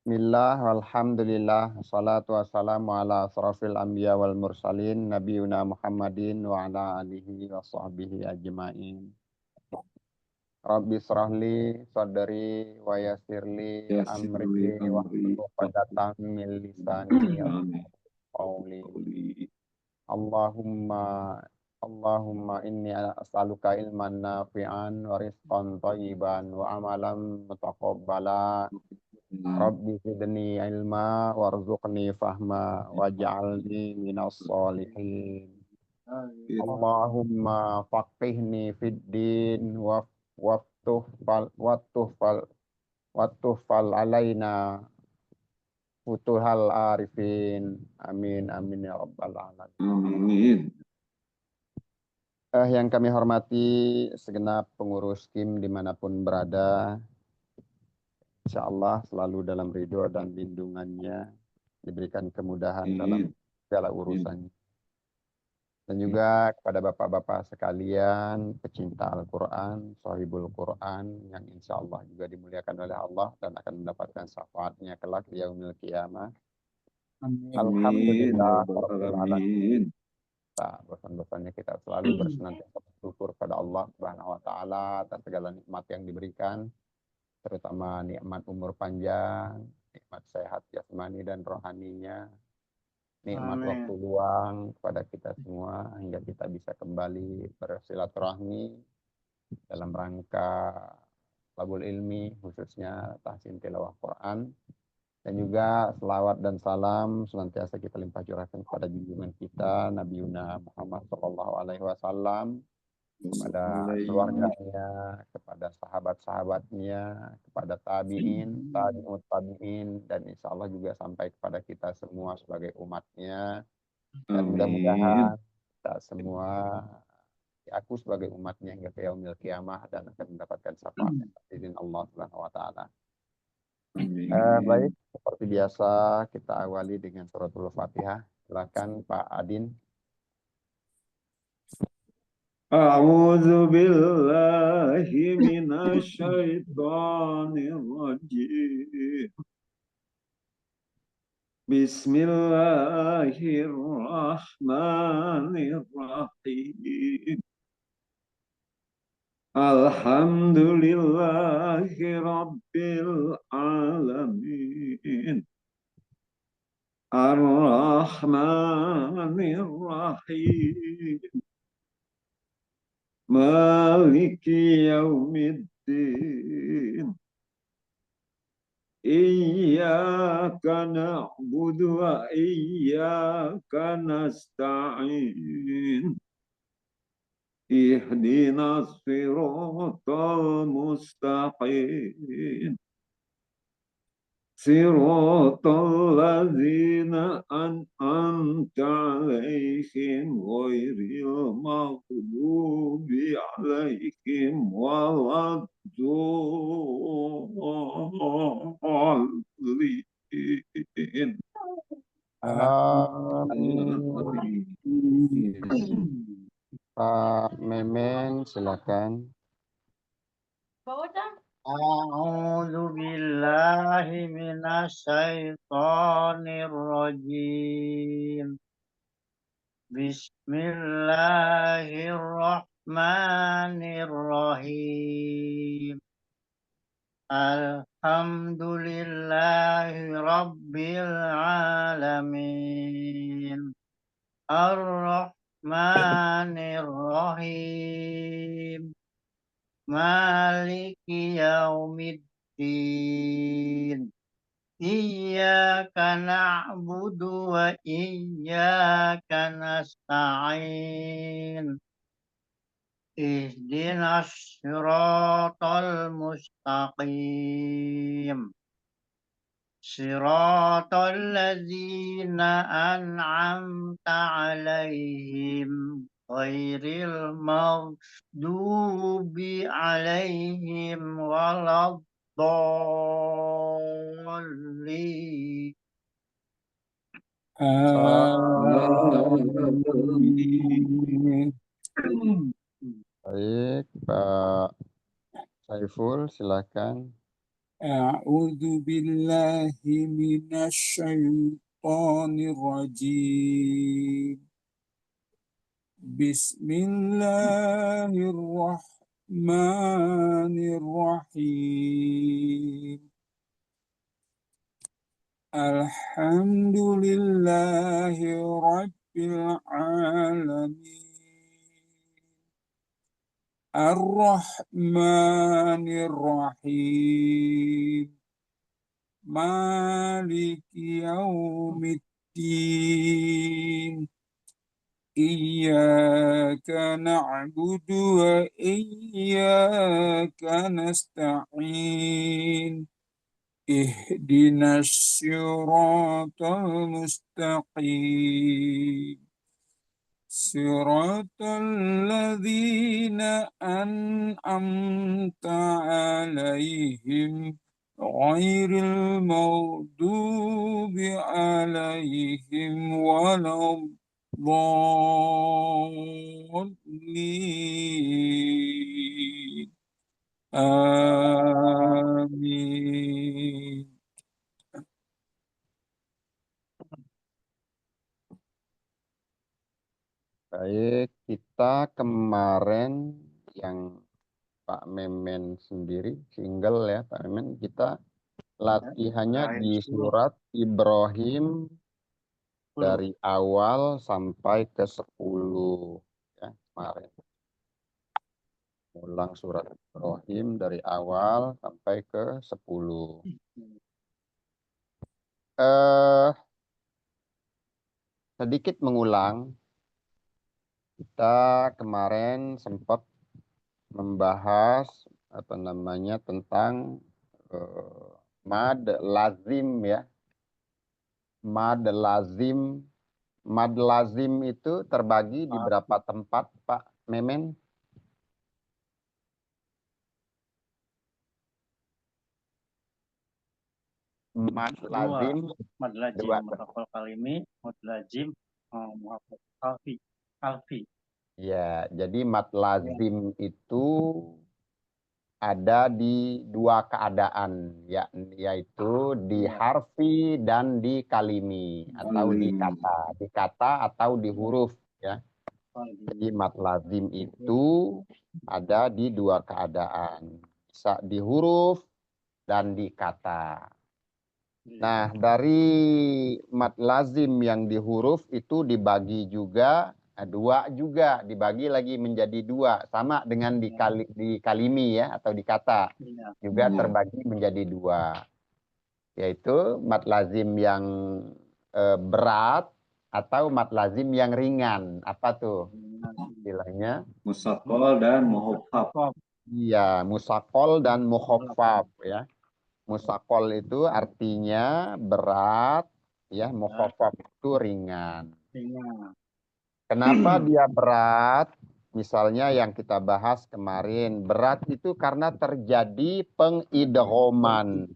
Bismillah, walhamdulillah, wassalatu wassalamu ala asrafil anbiya wal mursalin, nabiyuna Muhammadin wa ala alihi wa sahbihi ajma'in. Rabbi srahli sadri wa yassirli يسر لي amri wa أمري uqdatam min lisani آمين qawli. قولي Allahumma Allahumma inni as'aluka ilman nafi'an wa rizqan thayyiban wa amalan mutaqabbala. Rabbi zidni ilma warzuqni fahma waj'alni minas solihin. Allahumma faqihni fid din wattuh fal alaina futuhal arifin. Amin amin ya rabbal alamin. آمين Yang kami hormati segenap pengurus KIM dimanapun berada, insya Allah selalu dalam ridho dan lindungannya, diberikan kemudahan dalam آمين segala urusannya. Dan juga kepada bapak-bapak sekalian, pecinta Al-Quran, sahibul Quran, yang insya Allah juga dimuliakan oleh Allah dan akan mendapatkan syafaatnya kelak di yaumil qiyamah. آمين يا Alhamdulillah, رب Rabbil alamin. العالمين Bosan-bosannya kita selalu bersenantiasa bersyukur pada Allah Subhanahu wa Ta'ala atas segala nikmat yang diberikan, terutama nikmat umur panjang, nikmat sehat jasmani dan rohaninya, nikmat waktu luang kepada kita semua hingga kita bisa kembali bersilaturahmi dalam rangka talabul ilmi, khususnya tahsin tilawah Quran. Dan juga selawat dan salam senantiasa kita limpah curahkan kepada junjungan kita Nabi Muhammad SAW, kepada keluarganya, kepada sahabat-sahabatnya, kepada tabi'in, tabi'ut tabi'in, dan insya Allah juga sampai kepada kita semua sebagai umatnya. Dan آمين mudah-mudahan kita semua aku sebagai umatnya hingga ke yaumil qiyamah dan akan mendapatkan syafaat izin Allah Subhanahu wa taala. Baik, آمين seperti biasa kita awali dengan suratul Fatihah. Silakan Pak Adin. أعوذ بالله من الشيطان الرجيم بسم الله الرحمن الرحيم الحمد لله رب العالمين الرحمن الرحيم مالك يوم الدين إياك نعبد وإياك نستعين اهدنا الصراط المستقيم صراط الذين أنعمت عليهم غير المغضوب عليهم ولا الضالين Amin. Pak Memen, silakan. أعوذ بالله من الشيطان الرجيم بسم الله الرحمن الرحيم الحمد لله رب العالمين الرحمن الرحيم مالك يوم الدين إياك نعبد وإياك نستعين اهدنا الصراط المستقيم صراط الذين أنعمت عليهم غير المغضوب عليهم ولا الضالين Amin. Baik, Pak Saiful, silakan. أعوذ بالله من الشيطان الرجيم بسم الله الرحمن الرحيم الحمد لله رب العالمين الرحمن الرحيم مالك يوم الدين إياك نعبد وإياك نستعين اهدنا الصراط المستقيم صراط الذين أنعمت عليهم غير المغضوب عليهم ولا الضالين آمين. Baik, kita kemarin yang Pak Memen sendiri, single ya Pak Memen, kita latihannya di surat Ibrahim dari awal sampai ke 10 ya kemarin. Ulang surat Ibrahim dari awal sampai ke 10. Sedikit mengulang, kita kemarin sempat membahas tentang mad lazim ya. Mad lazim itu terbagi di berapa tempat Pak Memen? Mad lazim mad lazim dua. muhafal kalimi, mad lazim muhafal kalfi. Ya, jadi mad lazim itu ada di dua keadaan, yaitu di harfi dan di kalimi atau di kata atau di huruf ya. Jadi mad lazim itu ada di dua keadaan, bisa di huruf dan di kata. Nah, dari mad lazim yang di huruf itu dibagi juga dua juga, dibagi lagi menjadi dua, sama dengan di kalimi ya atau di kata juga terbagi menjadi dua, yaitu mad lazim yang berat atau mad lazim yang ringan. Apa tuh istilahnya? Musaqqal dan muhaffaf. Iya, musakol dan muhaffaf ya. Musakol itu artinya berat, ya. Muhaffaf itu ringan. Kenapa dia berat? Misalnya yang kita bahas kemarin, berat itu karena terjadi pengidghaman.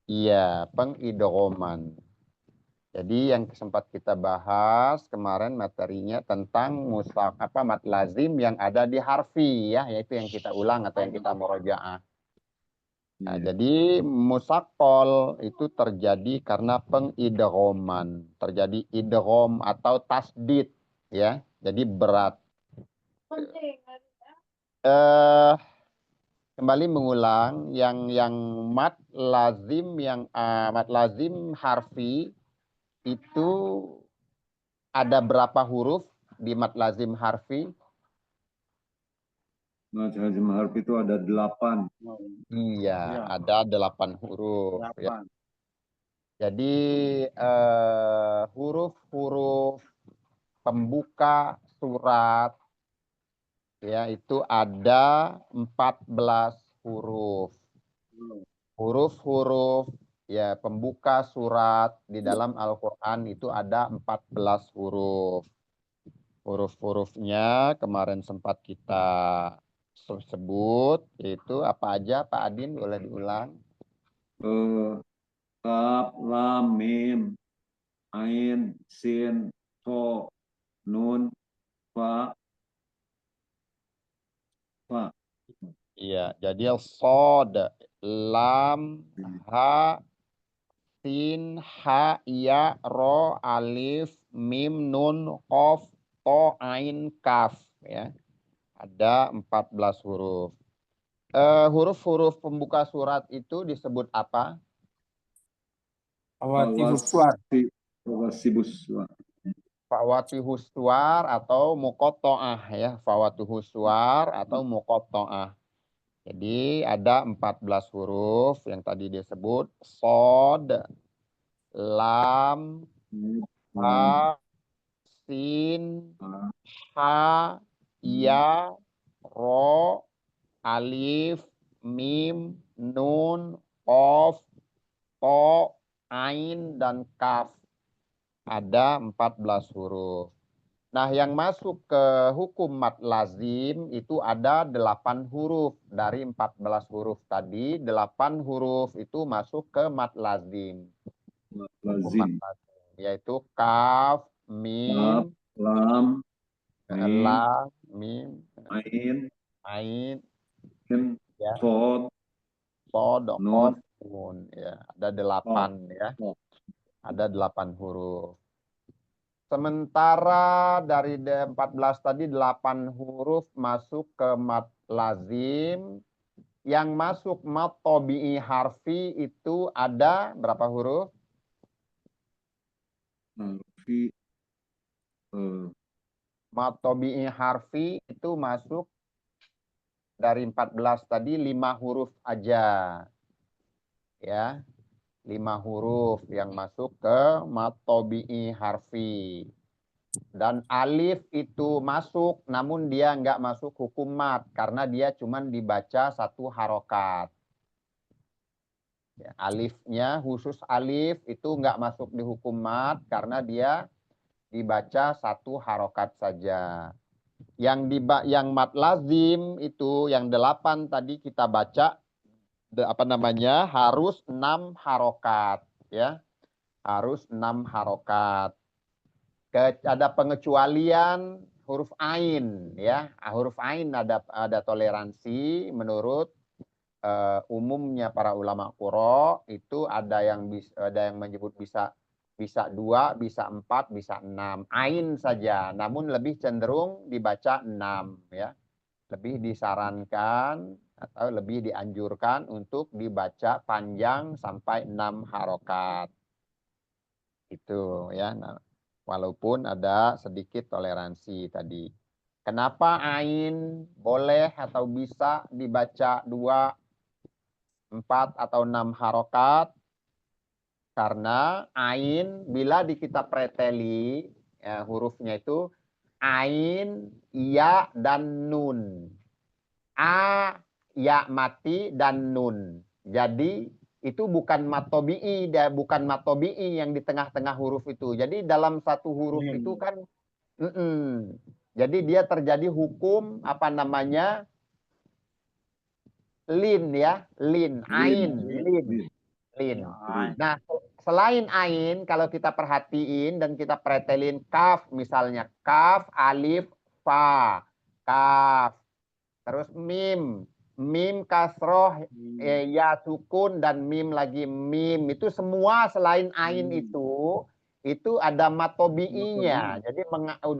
Iya, pengidghaman. Jadi yang sempat kita bahas kemarin materinya tentang mad lazim yang ada di harfi ya, yaitu yang kita ulang atau yang kita murojaah. Nah, jadi musaqqal itu terjadi karena pengidghaman, terjadi idgham atau tasdid ya. Jadi berat. Kembali mengulang yang mad lazim harfi itu ada berapa huruf di mad lazim harfi? Mad lazim harfi itu ada 8. Iya, ada 8 huruf. Ya. Jadi huruf-huruf pembuka surat ya itu ada 14 huruf. Huruf-huruf ya pembuka surat di dalam Al-Qur'an itu ada 14 huruf. Huruf-hurufnya kemarin sempat kita sebut, yaitu apa aja Pak Adin, boleh diulang? Kaf, lam, mim, ain, sin, to, nun, fa. Iya, jadi sod lam, ha, sin, ha, ya, ro, alif, mim, nun, qaf, to, ain, kaf. Ya. Ada 14 huruf. Huruf-huruf pembuka surat itu disebut apa? Awatihus suar. Fawasibus suar. Fawatihus suar atau muqatta'ah ya. Fawatihus suar atau muqatta'ah. Jadi ada 14 huruf yang tadi disebut sod, lam, ha, sin, ha, ya, ro, alif, mim, nun, qaf, to, ain, dan kaf. Ada 14 huruf. Nah, yang masuk ke hukum mad lazim itu ada 8 huruf. Dari 14 huruf tadi, 8 huruf itu masuk ke mad lazim. Hukum mad Lazim. lazim, yaitu kaf, mim, Lam, lam, mim, ain, ain, sin, ya, sod, sod, nun, qaf, nun. Ya, ada 8 ya. qaf. Ada 8 huruf. Sementara dari 14 tadi 8 huruf masuk ke mad lazim. Yang masuk mad tabi'i harfi itu ada berapa huruf? Harfi, Mad tabi'i harfi itu masuk dari 14 tadi 5 huruf aja. Ya, 5 huruf yang masuk ke mad tabi'i harfi. Dan alif itu masuk, namun dia nggak masuk hukum mad karena dia cuma dibaca 1 harokat. Ya, alifnya khusus alif itu nggak masuk di hukum mad karena dia dibaca 1 harokat saja. Yang mad lazim itu yang 8 tadi kita baca harus 6 harokat ya, harus 6 harokat. Ada pengecualian huruf ain ya. Huruf ain ada toleransi menurut umumnya para ulama qura itu ada yang menyebut bisa 2, bisa 4, bisa 6. Ain saja, namun lebih cenderung dibaca 6 ya. Lebih disarankan atau lebih dianjurkan untuk dibaca panjang sampai 6 harokat. Itu ya. Nah, walaupun ada sedikit toleransi tadi. Kenapa ain boleh atau bisa dibaca 2, 4, atau 6 harokat? Karena ain bila di kita preteli ya, hurufnya itu ain, ya, dan nun. A, ya mati, dan nun. Jadi itu bukan matobi'i, bukan matobi'i yang di tengah-tengah huruf itu. Jadi dalam satu huruf itu kan, jadi dia terjadi hukum apa namanya lin ya, lin, ain, lin. Nah, selain ain, kalau kita perhatiin dan kita pretelin kaf, misalnya kaf, alif, fa, kaf, terus mim, mim kasroh, ya sukun, dan mim lagi mim. Itu semua selain ain itu ada matobi'inya. Jadi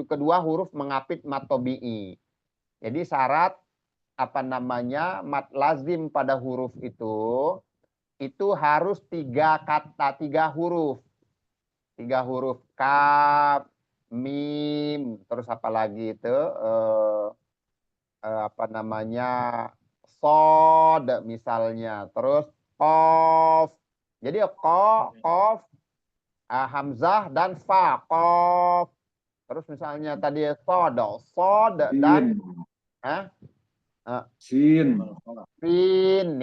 kedua huruf mengapit matobi'i. Jadi syarat apa namanya mad lazim pada huruf itu harus 3 kata, 3 huruf. 3 huruf kaf, mim, terus apa lagi itu apa namanya sod misalnya, terus qaf. Jadi qaf, hamzah dan fa, qaf. Terus misalnya tadi sod dan sin,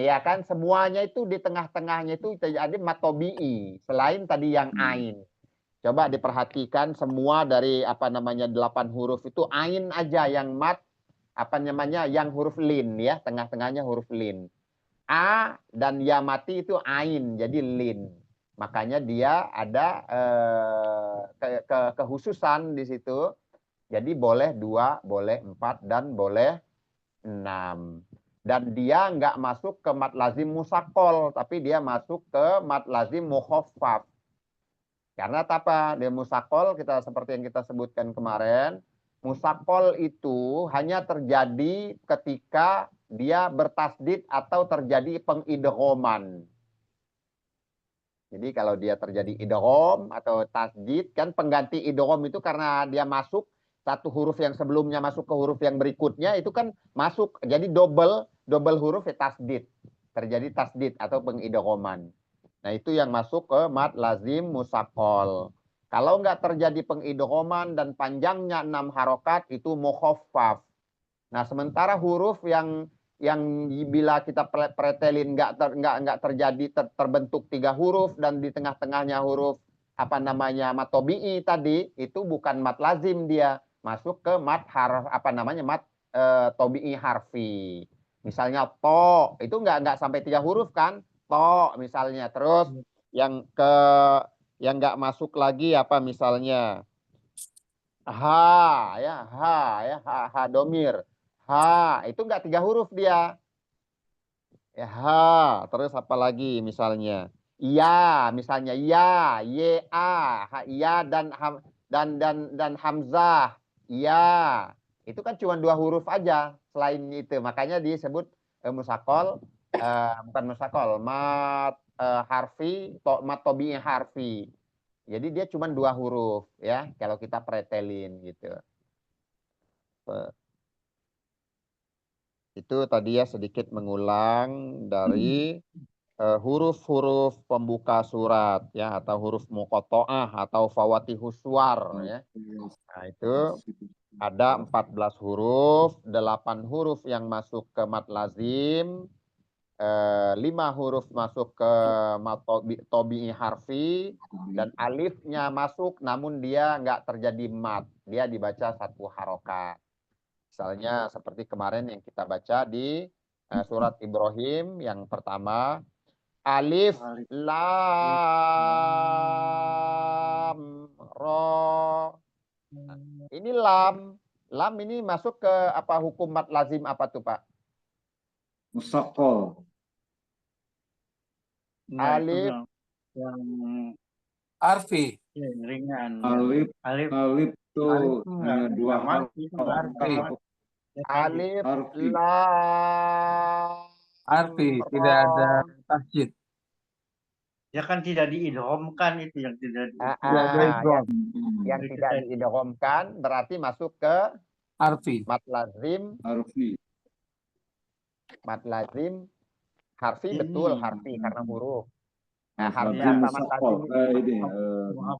ya kan, semuanya itu di tengah-tengahnya itu jadi matobi'i selain tadi yang ain. Coba diperhatikan semua dari apa namanya 8 huruf itu ain aja yang mat apa namanya yang huruf lin ya, tengah-tengahnya huruf lin. A dan ya mati itu ain, jadi lin. Makanya dia ada kekhususan di situ. Jadi boleh 2, boleh 4, dan boleh 6. Dan dia nggak masuk ke mad lazim musakol, tapi dia masuk ke mad lazim mukhaffaf. Karena apa? Dia musakol, kita seperti yang kita sebutkan kemarin, musakol itu hanya terjadi ketika dia bertasdid atau terjadi pengidghaman. Jadi kalau dia terjadi idgham atau tasdid, kan pengganti idgham itu karena dia masuk satu huruf yang sebelumnya masuk ke huruf yang berikutnya, itu kan masuk, jadi double huruf ya tasdid. Terjadi tasdid atau pengidghaman. Nah, itu yang masuk ke mad lazim musakol. Kalau nggak terjadi pengidghaman dan panjangnya 6 harokat, itu mukhaffaf. Nah, sementara huruf yang bila kita pretelin nggak terjadi terbentuk 3 huruf dan di tengah-tengahnya huruf apa namanya mat tobi'i tadi, itu bukan mat lazim, dia masuk ke mat mat tobi'i harfi. Misalnya to itu nggak sampai 3 huruf kan, to misalnya. Terus yang nggak masuk lagi apa misalnya ha ha domir. Ha, itu enggak 3 huruf dia. Ya, ha, terus apa lagi misalnya? Ya, misalnya ya, ya, ha, ya dan hamzah. Ya. Itu kan cuma 2 huruf aja selain itu. Makanya disebut musakol, bukan musakol, mat harfi, mat tobi'i harfi. Jadi dia cuma 2 huruf ya kalau kita pretelin gitu. Itu tadi ya sedikit mengulang dari huruf-huruf pembuka surat ya, atau huruf muqatta'ah atau fawatihus suwar ya. Nah, itu ada 14 huruf, 8 huruf yang masuk ke mad lazim, 5 huruf masuk ke mad tobi'i harfi, dan alifnya masuk namun dia nggak terjadi mad, dia dibaca 1 harokat. Misalnya seperti kemarin yang kita baca di surat Ibrahim yang pertama, alif lam ro. Ini lam ini masuk ke apa hukum mad lazim apa tuh Pak? Musakol. Alif yang Arfi. ringan. Alif tuh Alif 2 harfi. alif Harfi. lam Arfi, tidak ada tasjid. Ya kan tidak diidghamkan, itu yang tidak yang tidak diidghamkan berarti masuk ke Arfi. mad lazim. Harfi. Mad lazim harfi, betul harfi karena huruf. Nah, harfi Lazim sama musakol. Ini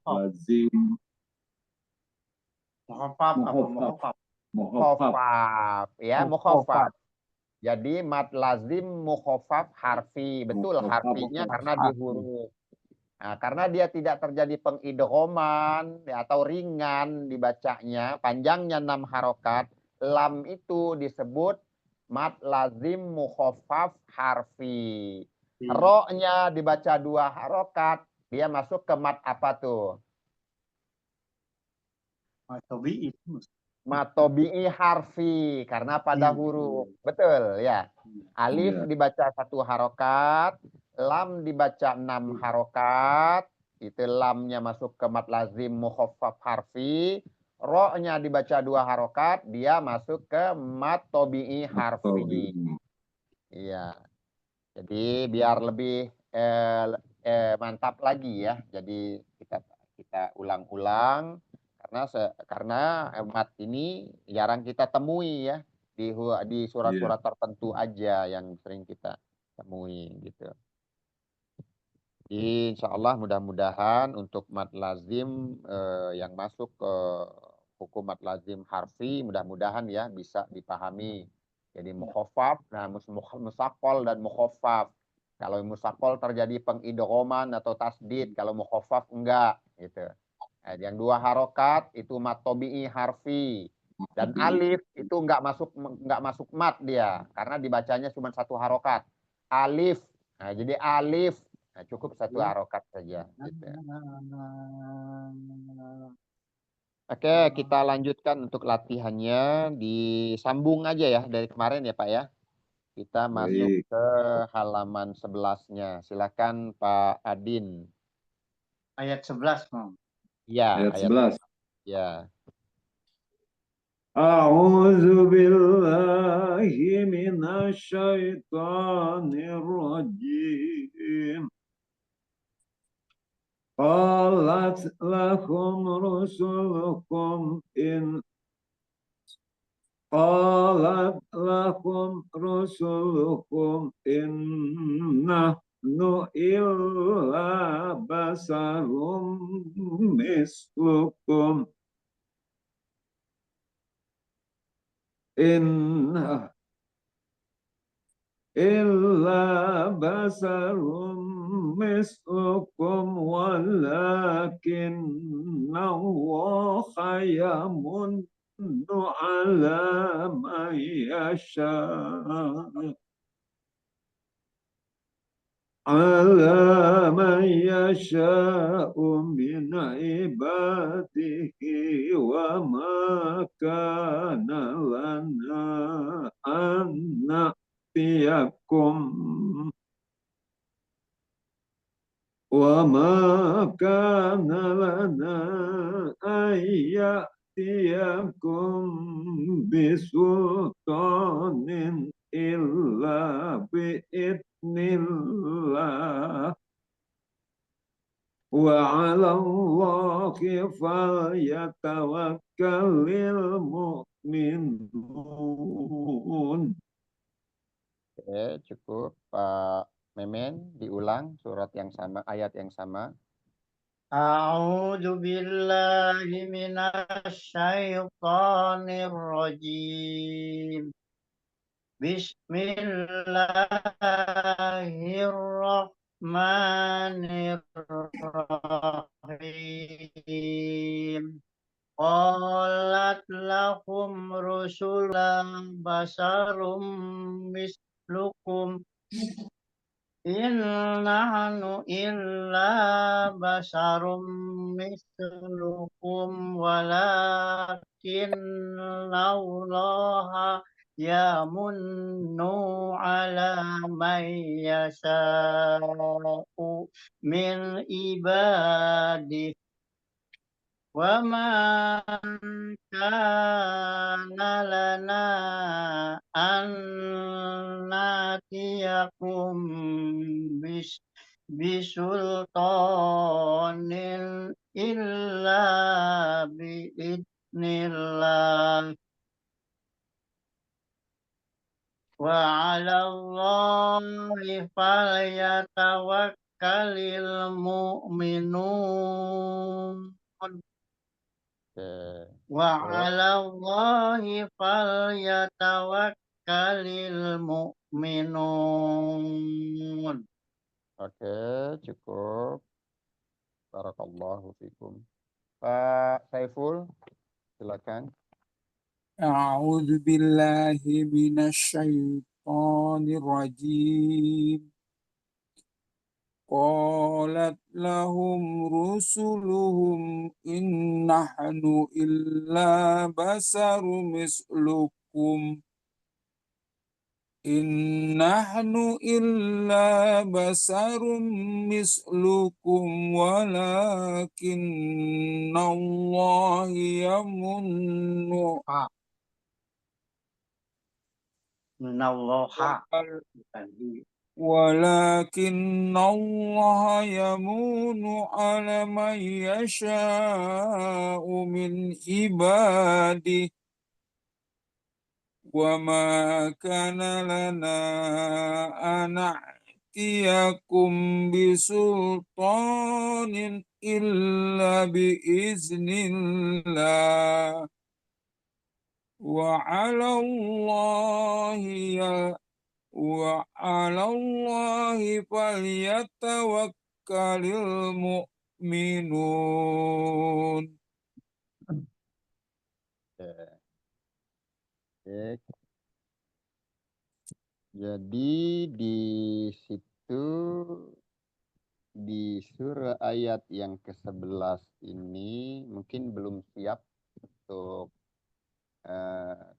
lazim muhaffaf. mukhaffaf ya, mukhaffaf. Jadi mad lazim mukhaffaf harfi, betul harfinya karena di huruf. Nah, karena dia tidak terjadi pengidghaman ya, atau ringan dibacanya, panjangnya 6 harokat, lam itu disebut mad lazim mukhaffaf harfi. Ro-nya dibaca 2 harokat, dia masuk ke mad apa tuh? Mat tobi'i. Mat tobi'i harfi karena pada huruf. Betul ya. Alif dibaca 1 harokat, lam dibaca 6 harokat, itu lamnya masuk ke mad lazim mukhaffaf harfi, ro-nya dibaca 2 harokat, dia masuk ke mad tobi'i harfi. Iya. Jadi biar lebih mantap lagi ya. Jadi kita ulang-ulang karena mat ini jarang kita temui ya, di surat-surat tertentu aja yang sering kita temui gitu. Jadi insya Allah mudah-mudahan untuk mad lazim yang masuk ke hukum mad lazim harfi, mudah-mudahan ya bisa dipahami. Jadi mukhaffaf, nah musakol dan mukhaffaf. Kalau musakol terjadi pengidghaman atau tasdid, kalau mukhaffaf enggak gitu. Nah, yang 2 harokat itu mad tobi'i harfi, dan alif itu enggak masuk mad dia karena dibacanya cuma 1 harokat. Alif. Nah, jadi alif, nah, cukup 1 harokat saja gitu. Oke, kita lanjutkan untuk latihannya, disambung aja ya dari kemarin ya Pak ya. Kita masuk Baik. ke halaman 11-nya. Silakan Pak Adin. Ayat 11, Mam. Ya, Ayat ayat 11. ya. A'udzu billahi minasyaitonir rajim. Qalat lakum rusulukum in qalat lakum rusulukum nahnu illa basarum mislukum inna illa basarum mislukum walakinna Allah yamunnu ala man yasha على من يشاء من عباده وما كان لنا أن نأتيكم وما كان لنا أن يأتيكم بسلطان إلا بإذن الله وعلى الله فليتوكل المؤمنون. Oke, cukup Pak Memen, diulang surat yang sama, ayat yang sama. A'udzu billahi minasyaitonir rajim. Bismillahirrahmanirrahim. Qalat lakum rusulan basarum mislukum in nahnu illa basarum mislukum walakin Allah yamunnu ala man yasha'u min ibadihi wa ma kana lana an natiyakum bisultanin illa biidnillah wa 'alallahi falyatawakkalul mu'minun. Oke, Wa 'alallahi falyatawakkalul mu'minun. oke, cukup. Barakallahu fikum. Pak Saiful, silakan. أعوذ بالله من الشيطان الرجيم قالت لهم رسلهم إن نحن إلا بشر مثلكم إن نحن إلا بشر مثلكم ولكن الله يمن Minallaha. ولكن الله يمن على من يشاء من عباده وما كان لنا أن نأتيكم بسلطان إلا بإذن الله وعلى الله فليتوكل المؤمنون. Oke. Jadi di situ di surah ayat yang ke-11 ini mungkin belum siap untuk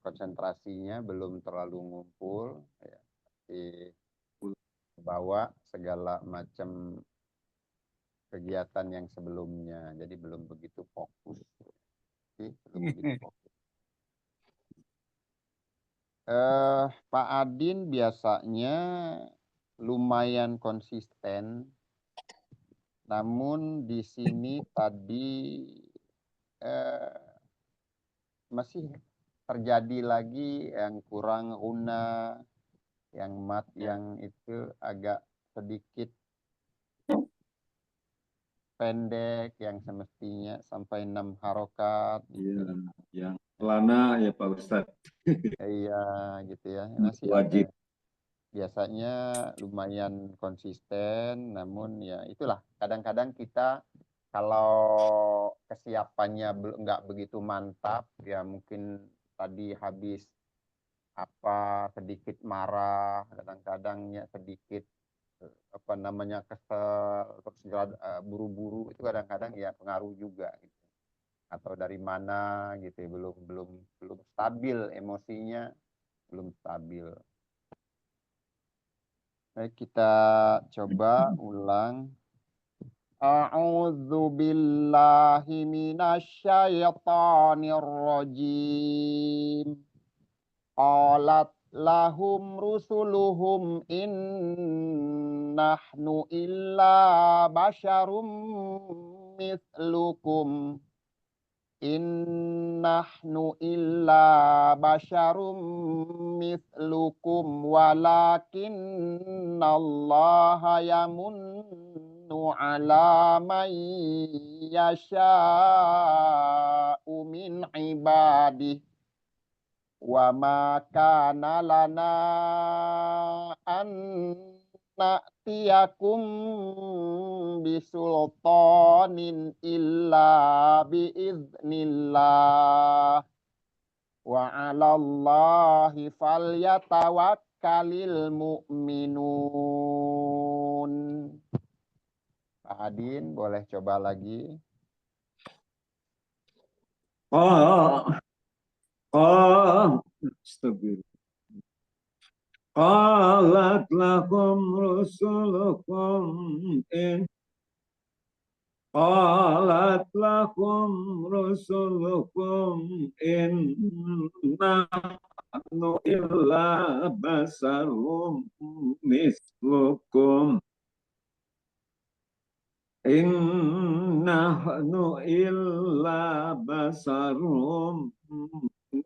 konsentrasinya, belum terlalu ngumpul ya. masih bawa segala macam kegiatan yang sebelumnya, jadi belum begitu fokus. Belum begitu fokus. Pak Adin biasanya lumayan konsisten, namun di sini tadi masih terjadi lagi yang kurang guna, yang mat yang itu agak sedikit pendek, yang semestinya sampai 6 harokat. Iya, yang pelana ya Pak Ustadz. Iya gitu ya, masih Wajib. ada. Biasanya lumayan konsisten, namun ya itulah kadang-kadang kita kalau kesiapannya nggak begitu mantap, ya mungkin tadi habis sedikit marah, kadang-kadangnya sedikit apa namanya kesel, terus buru-buru, itu kadang-kadang ya pengaruh juga gitu. Atau dari mana gitu ya, belum stabil emosinya, belum stabil. Baik, kita coba ulang. A'udzu billahi minasyaitonir rajim. Qalat lahum rusuluhum in nahnu illa basyarum mislukum. In nahnu illa basyarum mislukum walakinnallaha yamunnu ala man yasha'u min ibadihi wa ma kana lana an na'tiyakum bisultanin illa biiznillah wa 'alallahi falyatawakkalil mu'minun. Pak Adin boleh coba lagi. Astagfirullah. Qalat lakum rusulukum in Qalat lakum rusulukum nahnu illa basarum mislukum. In nahnu illa basarum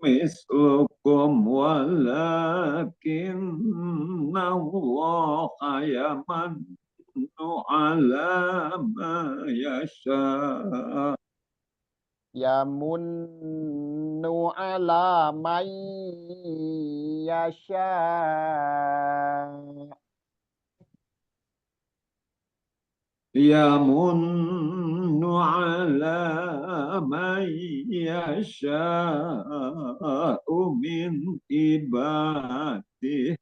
mislukum walakinna Allaha yamannu ala ma yasha. Yamunnu ala man yasha. Yamunnu ala man yasha'u min ibadihi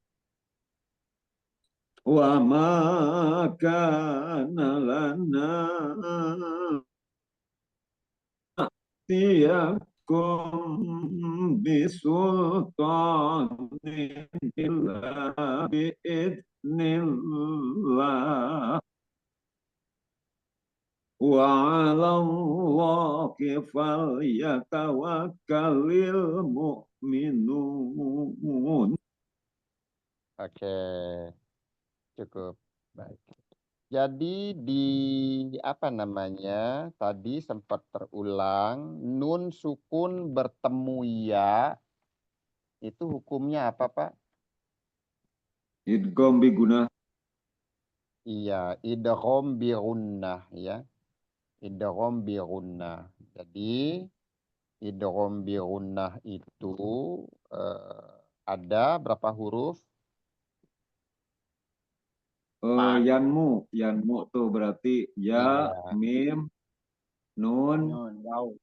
wa ma kana lana tiyakum bisultanin illa biidznillah wa 'alallahi falyatawakkalil mu'minun. Oke, cukup baik. Jadi di apa namanya tadi sempat terulang nun sukun bertemu ya, itu hukumnya apa Pak? Idgham bi gunnah. Iya, idgham bi gunnah ya. Idgham bi gunnah. Jadi idgham bi gunnah itu ada berapa huruf? Yanmu tuh berarti ya, Iya. mim, nun, Wow.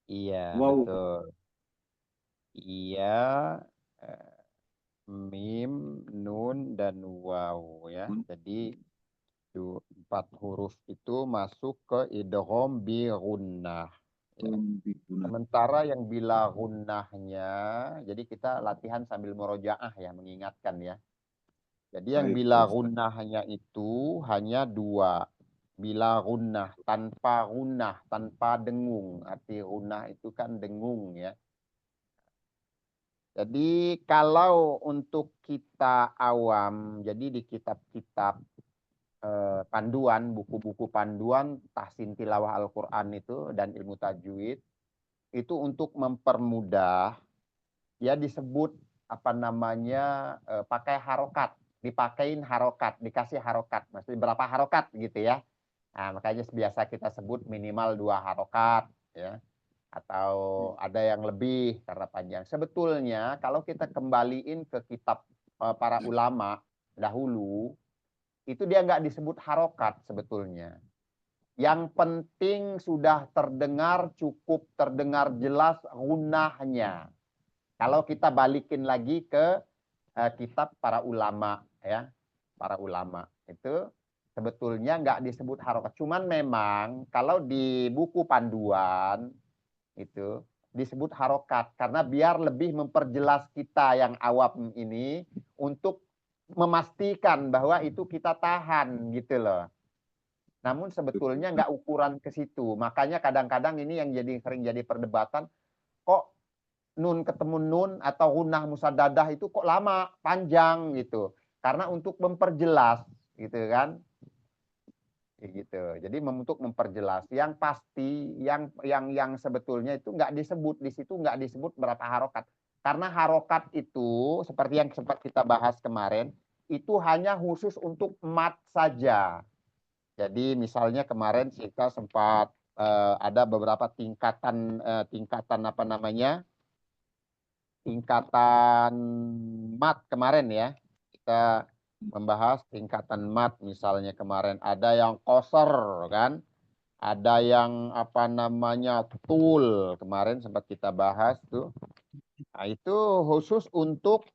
Iya, waw. betul. Iya, mim, nun, dan waw ya. Jadi 4 huruf itu masuk ke idgham bi gunnah Biguna. Sementara yang bila gunnahnya, jadi kita latihan sambil murojaah ya, mengingatkan ya. Jadi yang Baik, bila Pak Ustaz. gunnahnya itu hanya dua. Bila gunnah, tanpa dengung. Arti gunnah itu kan dengung ya. Jadi kalau untuk kita awam, jadi di kitab-kitab panduan, buku-buku panduan tahsin tilawah Al-Quran itu dan ilmu tajwid, itu untuk mempermudah, ya disebut apa namanya, pakai harokat, dipakein harokat, dikasih harokat, maksudnya berapa harokat gitu ya. Nah, makanya biasa kita sebut minimal 2 harokat ya, atau ada yang lebih karena panjang. Sebetulnya kalau kita kembaliin ke kitab para ulama dahulu, itu dia nggak disebut harokat sebetulnya. Yang penting sudah terdengar, cukup terdengar jelas gunnahnya. Kalau kita balikin lagi ke kitab para ulama ya, para ulama itu sebetulnya nggak disebut harokat. Cuman memang kalau di buku panduan itu disebut harokat karena biar lebih memperjelas kita yang awam ini untuk memastikan bahwa itu kita tahan gitu loh. Namun sebetulnya nggak ukuran ke situ. Makanya kadang-kadang ini yang sering jadi perdebatan, kok nun ketemu nun atau gunnah musaddadah itu kok lama, panjang gitu. Karena untuk memperjelas gitu kan. Gitu. Jadi untuk memperjelas yang pasti yang sebetulnya itu nggak disebut di situ, nggak disebut berapa harokat. Karena harokat itu seperti yang sempat kita bahas kemarin itu hanya khusus untuk mat saja. Jadi misalnya kemarin kita sempat ada beberapa tingkatan apa namanya, tingkatan mat kemarin ya. Kita membahas tingkatan mat, misalnya kemarin ada yang qasar kan, ada yang apa namanya tul, kemarin sempat kita bahas tuh. Nah, itu khusus untuk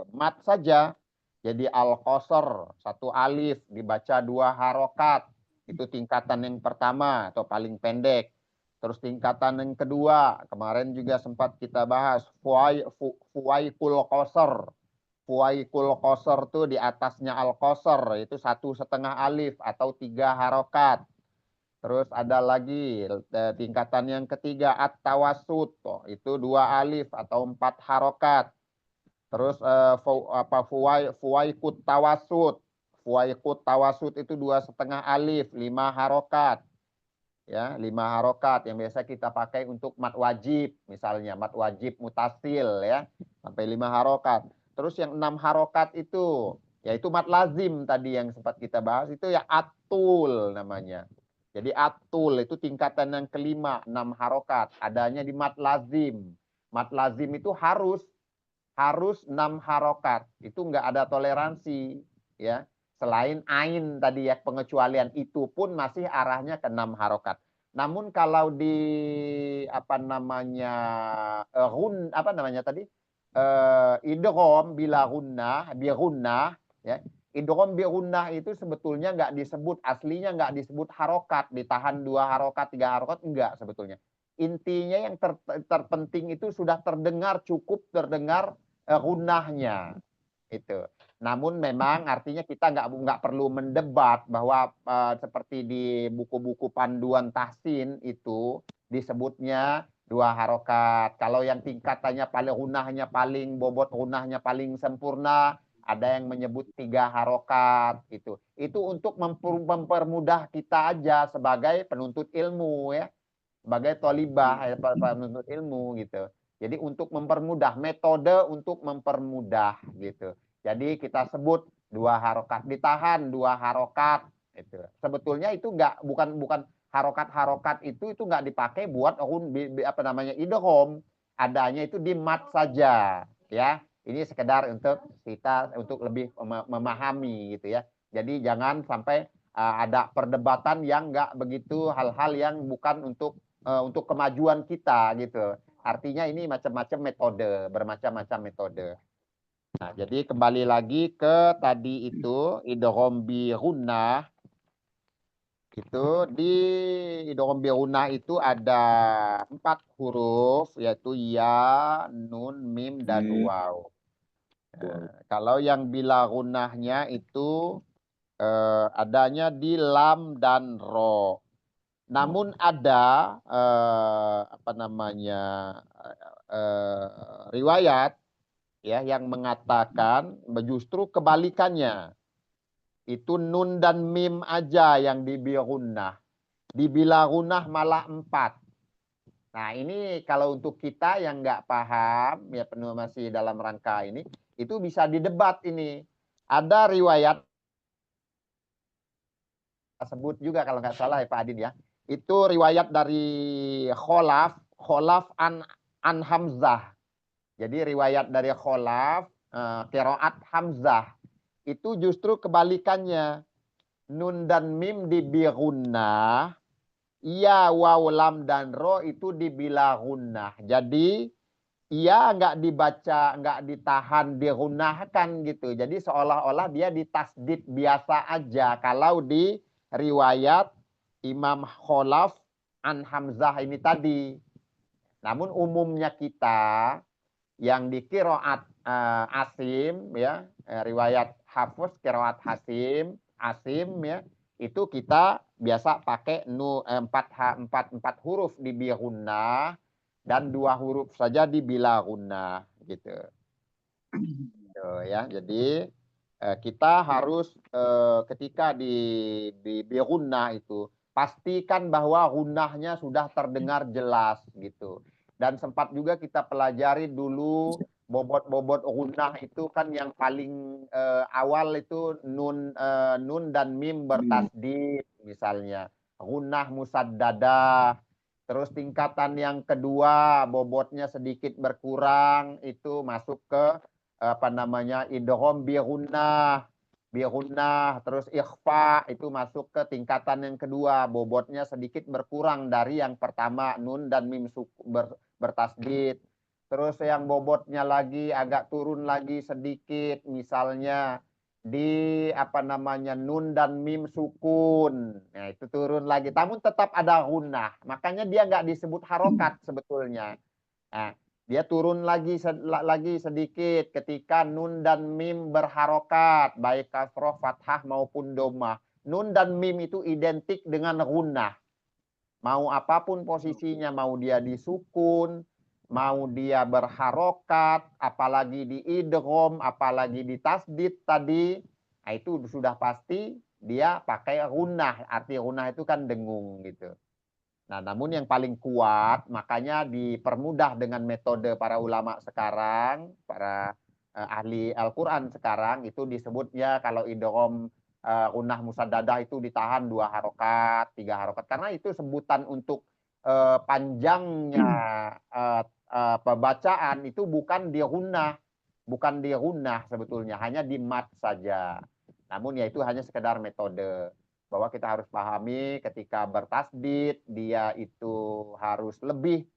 mat saja. Jadi al-qasar, 1 alif dibaca 2 harokat, itu tingkatan yang pertama atau paling pendek. Terus tingkatan yang kedua, kemarin juga sempat kita bahas, fuwaikul qasar. Fuwaikul qasar tuh di atasnya al-qasar, itu 1,5 alif atau 3 harokat. Terus ada lagi tingkatan yang ketiga at-tawassut, itu 2 alif atau 4 harokat. Terus fuwaikut tawassut. Fuwaikut tawassut itu 2,5 alif, 5 harokat. Ya, 5 harokat yang biasa kita pakai untuk mat wajib, misalnya mat wajib mutasil ya, sampai 5 harokat. Terus yang 6 harokat itu yaitu mat lazim tadi yang sempat kita bahas, itu ya atul namanya. Jadi atul itu tingkatan yang kelima, 6 harokat, adanya di mat lazim. Mat lazim itu harus 6 harokat, itu nggak ada toleransi ya. Selain ain tadi ya, pengecualian itu pun masih arahnya ke 6 harokat. Namun kalau di apa namanya idgham bila gunnah, bi gunnah ya. Idgham bi gunnah itu sebetulnya nggak disebut, aslinya nggak disebut harokat, ditahan 2 harokat, 3 harokat, enggak sebetulnya. Intinya yang terpenting itu sudah terdengar, cukup terdengar gunnahnya itu. Namun memang artinya kita nggak perlu mendebat bahwa seperti di buku-buku panduan tahsin itu disebutnya 2 harokat. Kalau yang tingkatannya paling gunnahnya paling bobot, gunnahnya paling sempurna, ada yang menyebut 3 harokat gitu. Itu untuk mempermudah kita aja sebagai penuntut ilmu ya, sebagai tolibah penuntut ilmu gitu. Jadi untuk mempermudah, metode untuk mempermudah gitu. Jadi kita sebut 2 harokat, ditahan 2 harokat itu. Sebetulnya itu bukan harokat-harokat itu nggak dipakai buat apa namanya idgham. Adanya itu di mat saja ya. Ini sekedar untuk kita untuk lebih memahami gitu ya. Jadi jangan sampai ada perdebatan yang nggak begitu, hal-hal yang bukan untuk kemajuan kita gitu. Artinya ini macam-macam metode, bermacam-macam metode. Nah, jadi kembali lagi ke tadi itu idgham bi gunnah. Itu di idgham bi gunnah itu ada 4 huruf, yaitu ya, nun, mim, dan Mim. waw. Wow. Kalau yang bila gunnahnya itu adanya di lam dan ro. Namun ada apa namanya riwayat ya yang mengatakan justru kebalikannya. Itu nun dan mim aja yang dibirunnah. Dibila gunnah malah 4. Nah ini kalau untuk kita yang nggak paham, ya penuh masih dalam rangka ini, itu bisa didebat ini. Ada riwayat, sebut juga kalau nggak salah ya Pak Adin ya. Itu riwayat dari Kholaf an Hamzah. Jadi riwayat dari Kholaf, qiraat Hamzah. Itu justru kebalikannya. Nun dan mim dibirunnah, ya, waw, lam, dan ro itu dibila gunnah. Jadi ia nggak dibaca, nggak ditahan, digunnahkan gitu. Jadi seolah-olah dia ditasdid biasa aja. Kalau di riwayat Imam Kholaf an Hamzah ini tadi. Namun umumnya kita yang di qiraat Asim ya, riwayat Hafs qiraat Asim ya, itu kita biasa pakai empat huruf di birunnah dan 2 huruf saja di bila gunnah gitu. Ya, jadi kita harus ketika di birunnah itu pastikan bahwa gunnahnya sudah terdengar jelas gitu. Dan sempat juga kita pelajari dulu bobot-bobot gunnah itu kan yang paling awal itu nun dan mim bertasdid misalnya. Gunnah musaddadah. Terus tingkatan yang kedua bobotnya sedikit berkurang itu masuk ke apa namanya idgham bi gunnah, terus ikhfa itu masuk ke tingkatan yang kedua, bobotnya sedikit berkurang dari yang pertama nun dan mim bertasdid. Terus yang bobotnya lagi agak turun lagi sedikit, misalnya di apa namanya nun dan mim sukun, nah itu turun lagi, namun tetap ada gunnah, makanya dia nggak disebut harokat sebetulnya. Nah, dia turun lagi sedikit ketika nun dan mim berharokat, baik kasroh, fathah maupun domah. Nun dan mim itu identik dengan gunnah. Mau apapun posisinya, mau dia disukun, mau dia berharokat, apalagi di idgham, apalagi di tasdid tadi, nah itu sudah pasti dia pakai gunnah. Arti gunnah itu kan dengung gitu. Nah, namun yang paling kuat, makanya dipermudah dengan metode para ulama sekarang, para ahli Al-Quran sekarang, itu disebutnya kalau idgham gunnah musaddadah itu ditahan 2 harokat, 3 harokat. Karena itu sebutan untuk panjangnya pembacaan itu bukan di gunnah sebetulnya, hanya di mat saja. Namun ya itu hanya sekedar metode. Bahwa kita harus pahami ketika bertasdid dia itu harus lebih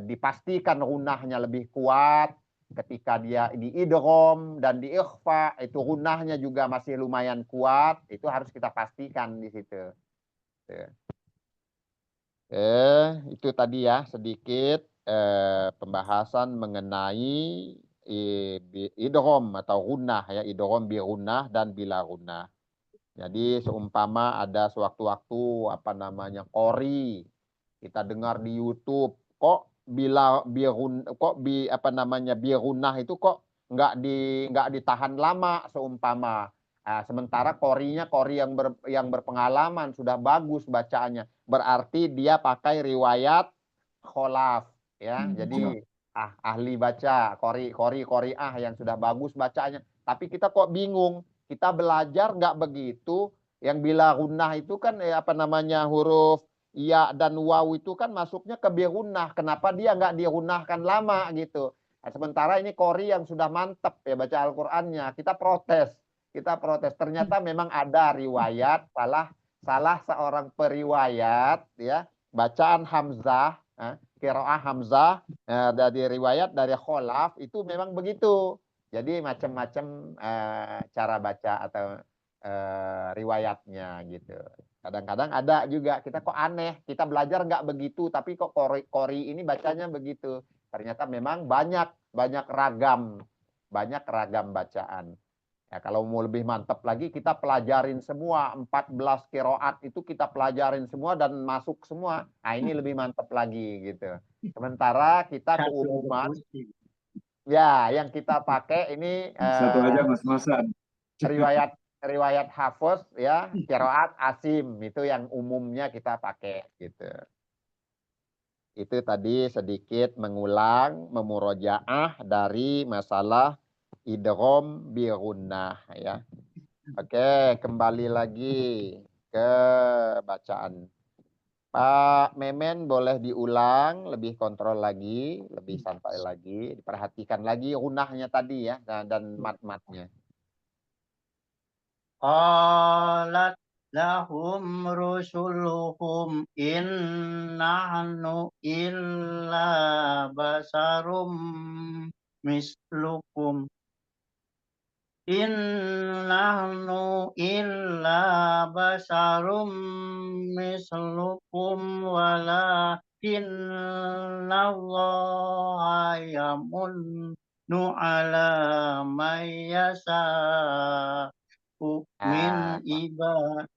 dipastikan gunnahnya lebih kuat. Ketika dia di idgham dan di ikhfa itu gunnahnya juga masih lumayan kuat, itu harus kita pastikan di situ. Itu tadi ya sedikit pembahasan mengenai idgham atau gunnah ya, idgham bi gunnah dan bila gunnah. Jadi seumpama ada sewaktu-waktu apa namanya qori, kita dengar di YouTube kok apa namanya birunnah itu kok nggak ditahan lama seumpama. Sementara qorinya qori yang berpengalaman sudah bagus bacaannya, berarti dia pakai riwayat kholaf ya. Jadi ahli baca qori'ah yang sudah bagus bacaannya. Tapi kita kok bingung. Kita belajar nggak begitu, yang bila gunnah itu kan apa namanya huruf ya dan waw itu kan masuknya ke birunnah. Kenapa dia nggak digunnahkan lama gitu? Nah, sementara ini qori yang sudah mantep ya baca Al-Qur'annya, kita protes. Ternyata memang ada riwayat salah seorang periwayat ya, bacaan Hamzah, qiraah Hamzah dari riwayat dari Kholaf itu memang begitu. Jadi macam-macam cara baca atau riwayatnya gitu. Kadang-kadang ada juga kita kok aneh, kita belajar nggak begitu, tapi kok kori ini bacanya begitu. Ternyata memang banyak ragam bacaan. Ya, kalau mau lebih mantap lagi, kita pelajarin semua 14 qiraat itu kita pelajarin semua dan masuk semua. Nah, ini lebih mantap lagi gitu. Sementara kita Satu aja keumuman, pusing. ya yang kita pakai ini Satu aja mas-masan. riwayat Hafiz ya, qiraat Asim itu yang umumnya kita pakai gitu. Itu tadi sedikit mengulang memurojaah dari masalah idgham bi gunnah ya. Oke, kembali lagi ke bacaan. Pak Memen boleh diulang, lebih kontrol lagi, lebih santai lagi, diperhatikan lagi gunnahnya tadi ya dan mat-matnya. Qalat lahum rusuluhum in nahnu illa basarum mislukum in nahnu illa basarum mislukum walakin Allah yamunnu ala man yasha min Ah, ibad.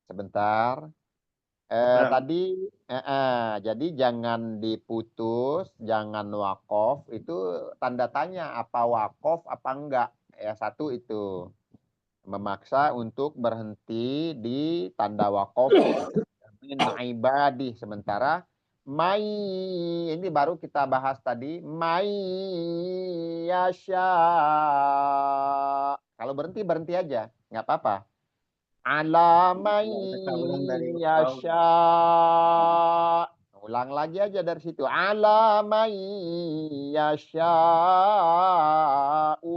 sebentar. Seberang. Tadi jadi jangan diputus, jangan wakof. Itu tanda tanya apa wakof apa enggak. Ya satu itu memaksa untuk berhenti di tanda wakof min ibadi. Sementara mai ini baru kita bahas tadi mai yasha. Kalau berhenti berhenti aja, nggak apa-apa. Ala mai Kita ulang dari awal. yasha. Ulang lagi aja dari situ. Ala mai yasha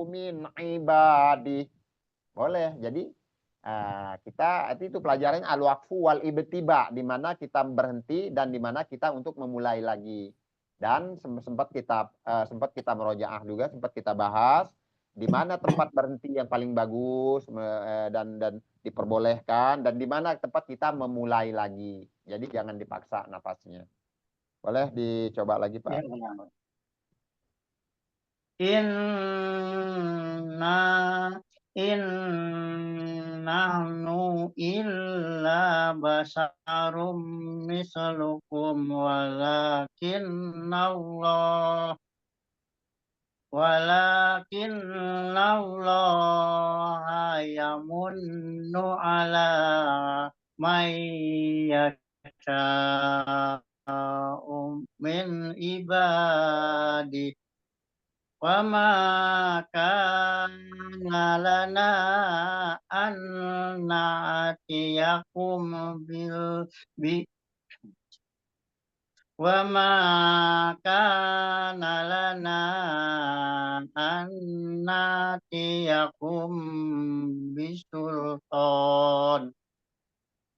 min ibadi. Boleh. Jadi kita itu pelajaran al-waqfu wal ibtiba, di mana kita berhenti dan di mana kita untuk memulai lagi. Dan sempat kita merojaah juga, sempat kita bahas di mana tempat berhenti yang paling bagus dan diperbolehkan dan di mana tempat kita memulai lagi. Jadi jangan dipaksa napasnya. Boleh dicoba lagi, Pak? Ya, benar. Inna nahnu illa basarum mislukum walakin Allah yamunnu ala may yasha'u min ibadi wa ma kana lana an na'tiyakum bi wa ma kana lana an na'tiyakum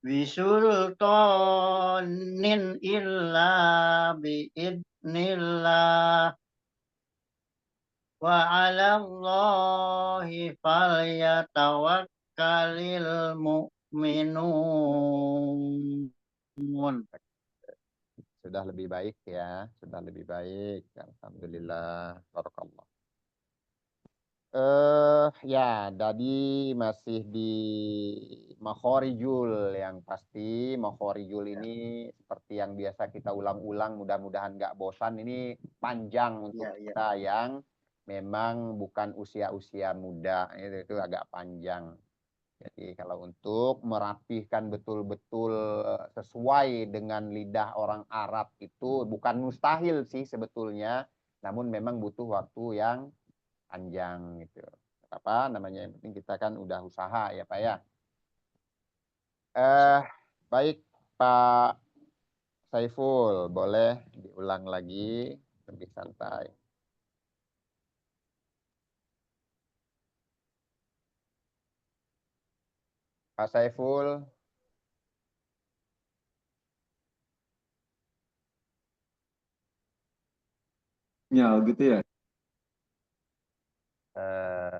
bisultanin illa biidnillah wa 'alallahi falyatawakkalul mu'minun. Sudah lebih baik ya, sudah lebih baik. Alhamdulillah, barakallah. Ya, tadi masih di makhorijul yang pasti. Makhorijul ini seperti yang biasa kita ulang-ulang, mudah-mudahan nggak bosan. Ini panjang untuk Ya, ya. kita yang memang bukan usia-usia muda, itu agak panjang. Jadi kalau untuk merapihkan betul-betul sesuai dengan lidah orang Arab itu bukan mustahil sih sebetulnya, namun memang butuh waktu yang panjang gitu. Apa namanya? Yang penting kita kan udah usaha ya Pak ya. Baik Pak Saiful, boleh diulang lagi lebih santai. Pak Saiful. Ya gitu ya.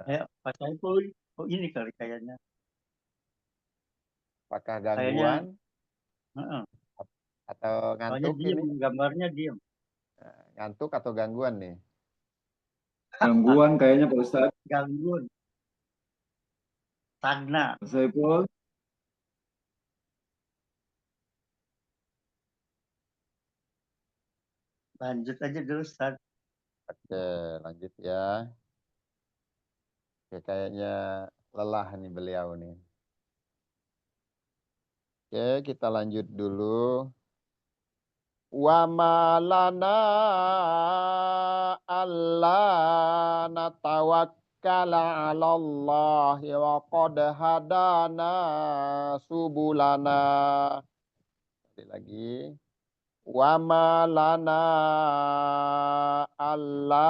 Ya, Pak Saiful. Oh, ini kali kayaknya. Apakah Kayaknya, gangguan heeh, atau soalnya ngantuk diem, ini? gambarnya diem. Ngantuk atau gangguan nih? Gangguan kayaknya Pak Ustadz. Gangguan, stagna. Pak Saiful. Lanjut aja dulu, Ustaz. Oke, lanjut ya. Oke, kayaknya lelah nih beliau nih. Oke, kita lanjut dulu. Wa ma lana alla natawakkala 'ala Allah wa qad hadana subulana. Sekali lagi. Wa ma lana alla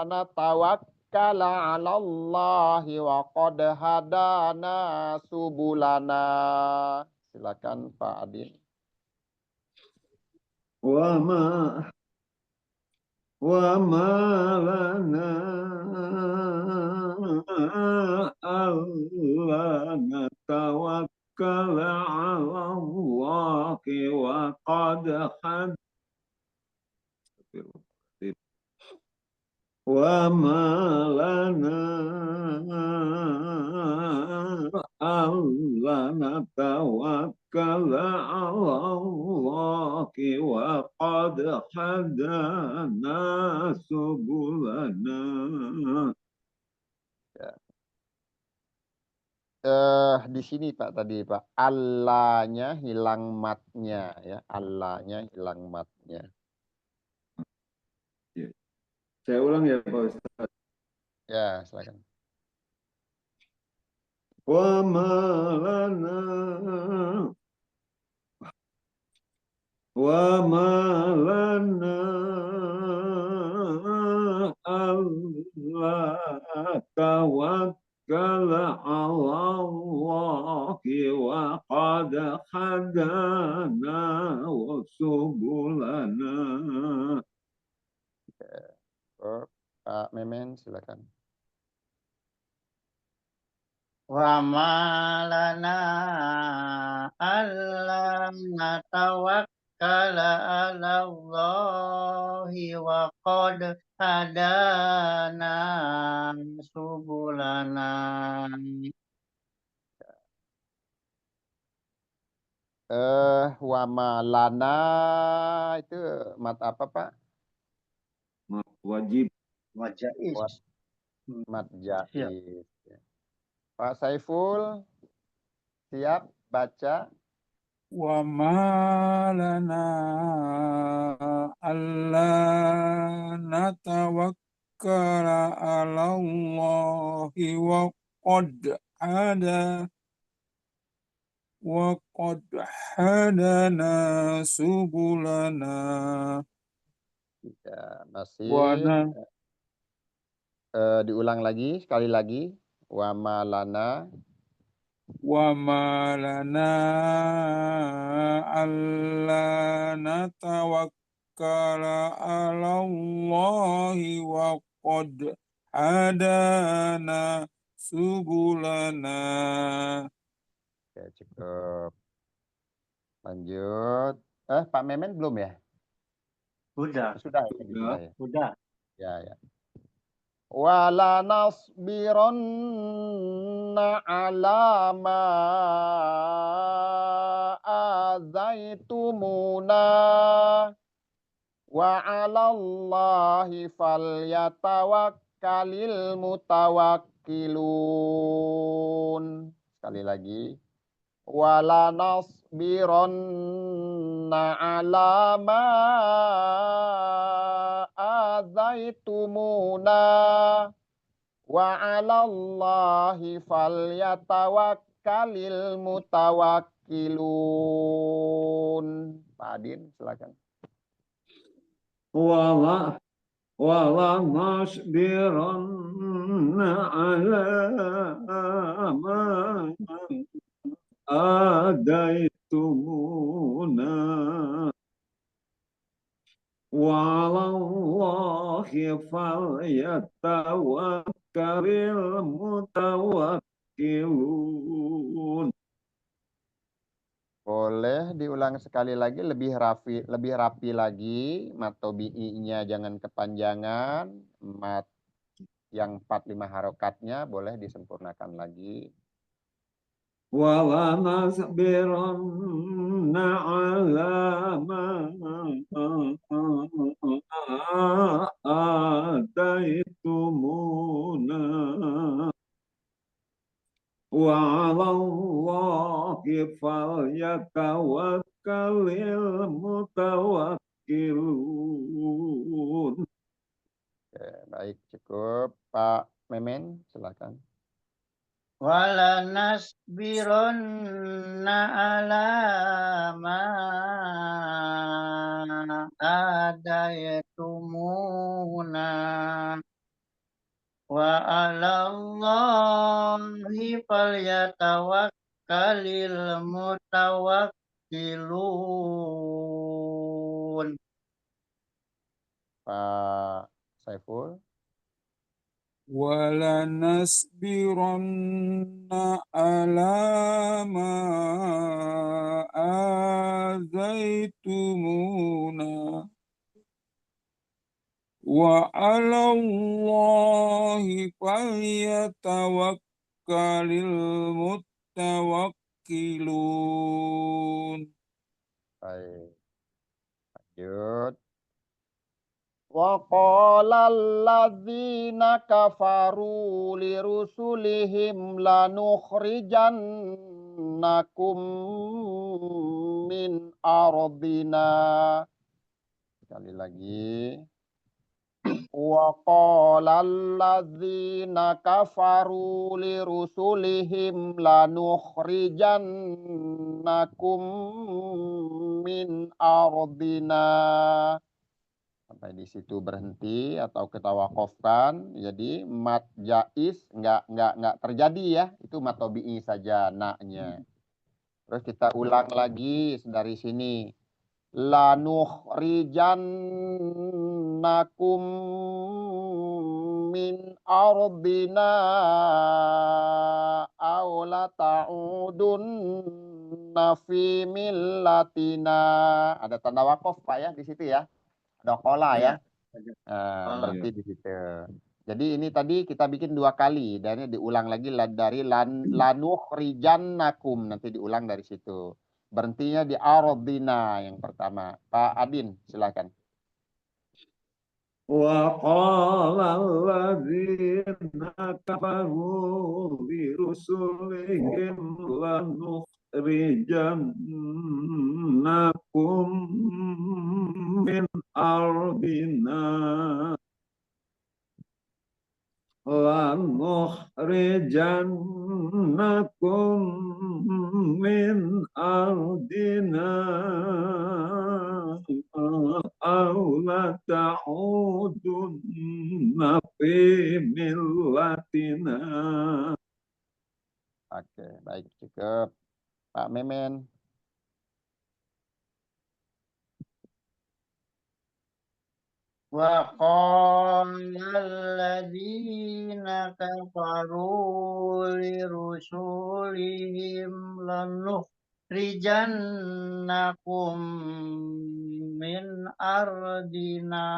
natawakkala 'ala Allah wa qad hadana subulana. Silakan Pak Adin. وما لنا ألا نتوكل على الله وقد وما لنا ألا نتوكل على الله وقد هدانا سبلنا. Di sini Pak tadi Pak, Allahnya hilang matnya ya, Allahnya hilang matnya. Saya ulang ya Pak Ustaz. Ya, silakan. وما لنا ألا نتوكل على الله وقد هدانا سبلنا. Pak Memen, silakan. Wa ma lana alla natawakkala 'ala Allahi wa qad hadana subulana. Wa ma lana itu mat apa Pak? Wajib. Wajais. Mat Siap. jaiz. Pak Saiful, siap baca? Wa ma lana alla natawakkala 'ala Allahi wa qad hadana subulana. Ya, masih Wa diulang lagi sekali lagi. Wa ma lana وما لنا ألا نتوكل على الله وقد هدانا سبلنا. Oke, cukup. Lanjut. Pak Memen belum ya? Udah, Sudah ya? Sudah ya? udah. Ya, ya. Wala nasbiranna ala ma azaitumuna wa 'ala Allahi falyatawakkalil mutawakkilun. Sekali lagi. Wala nasbiranna ala ma azaitumuna wa 'ala Allahi falyatawakkalil mutawakkilun. Pak Adin, silakan. ولا نصبرن على ما آذيتمونا وعلى الله فليتوكل المتوكلون. boleh diulang sekali lagi, lebih rapi lagi. Mat tobi'inya jangan kepanjangan. Mat yang 4-5 harokatnya boleh disempurnakan lagi. ولنصبرن على ما آتيتمونا وعلى الله فليتوكل المتوكلون. Oke, baik, cukup. Pak Memen, silakan. ولنصبرن على ما آتيتمونا وعلى الله فليتوكل المتوكلون. Pak Saiful. ولنصبرن على ما آذيتمونا وعلى الله فليتوكل المتوكلون. Baik, lanjut. وقال الذين كفروا لرسلهم لنخرجنكم من أرضنا. Sekali lagi. وقال الذين كفروا لرسلهم لنخرجنكم من أرضنا. Sampai di situ berhenti atau kita wakofkan. Jadi mat jais nggak terjadi ya. Itu mat tobi'i saja naknya. Terus kita ulang lagi dari sini. Lanukhrijannakum min ardina aw la ta'udunna fi millatina. Ada tanda wakof Pak ya di situ ya. Ada kola ya. Berarti di situ. Jadi ini tadi kita bikin 2 kali dan ini diulang lagi dari lanukhrijannakum, nanti diulang dari situ. Berhentinya di ardina yang pertama. Pak Adin silakan. وقال الذين كفروا برسلهم لنخرجنكم من أرضنا لنخرجنكم من أرضنا أو لتعودن في ملتنا. Oke, baik cukup. Pak Memen. وقال الذين كفروا لرسلهم لنخرجنكم من أرضنا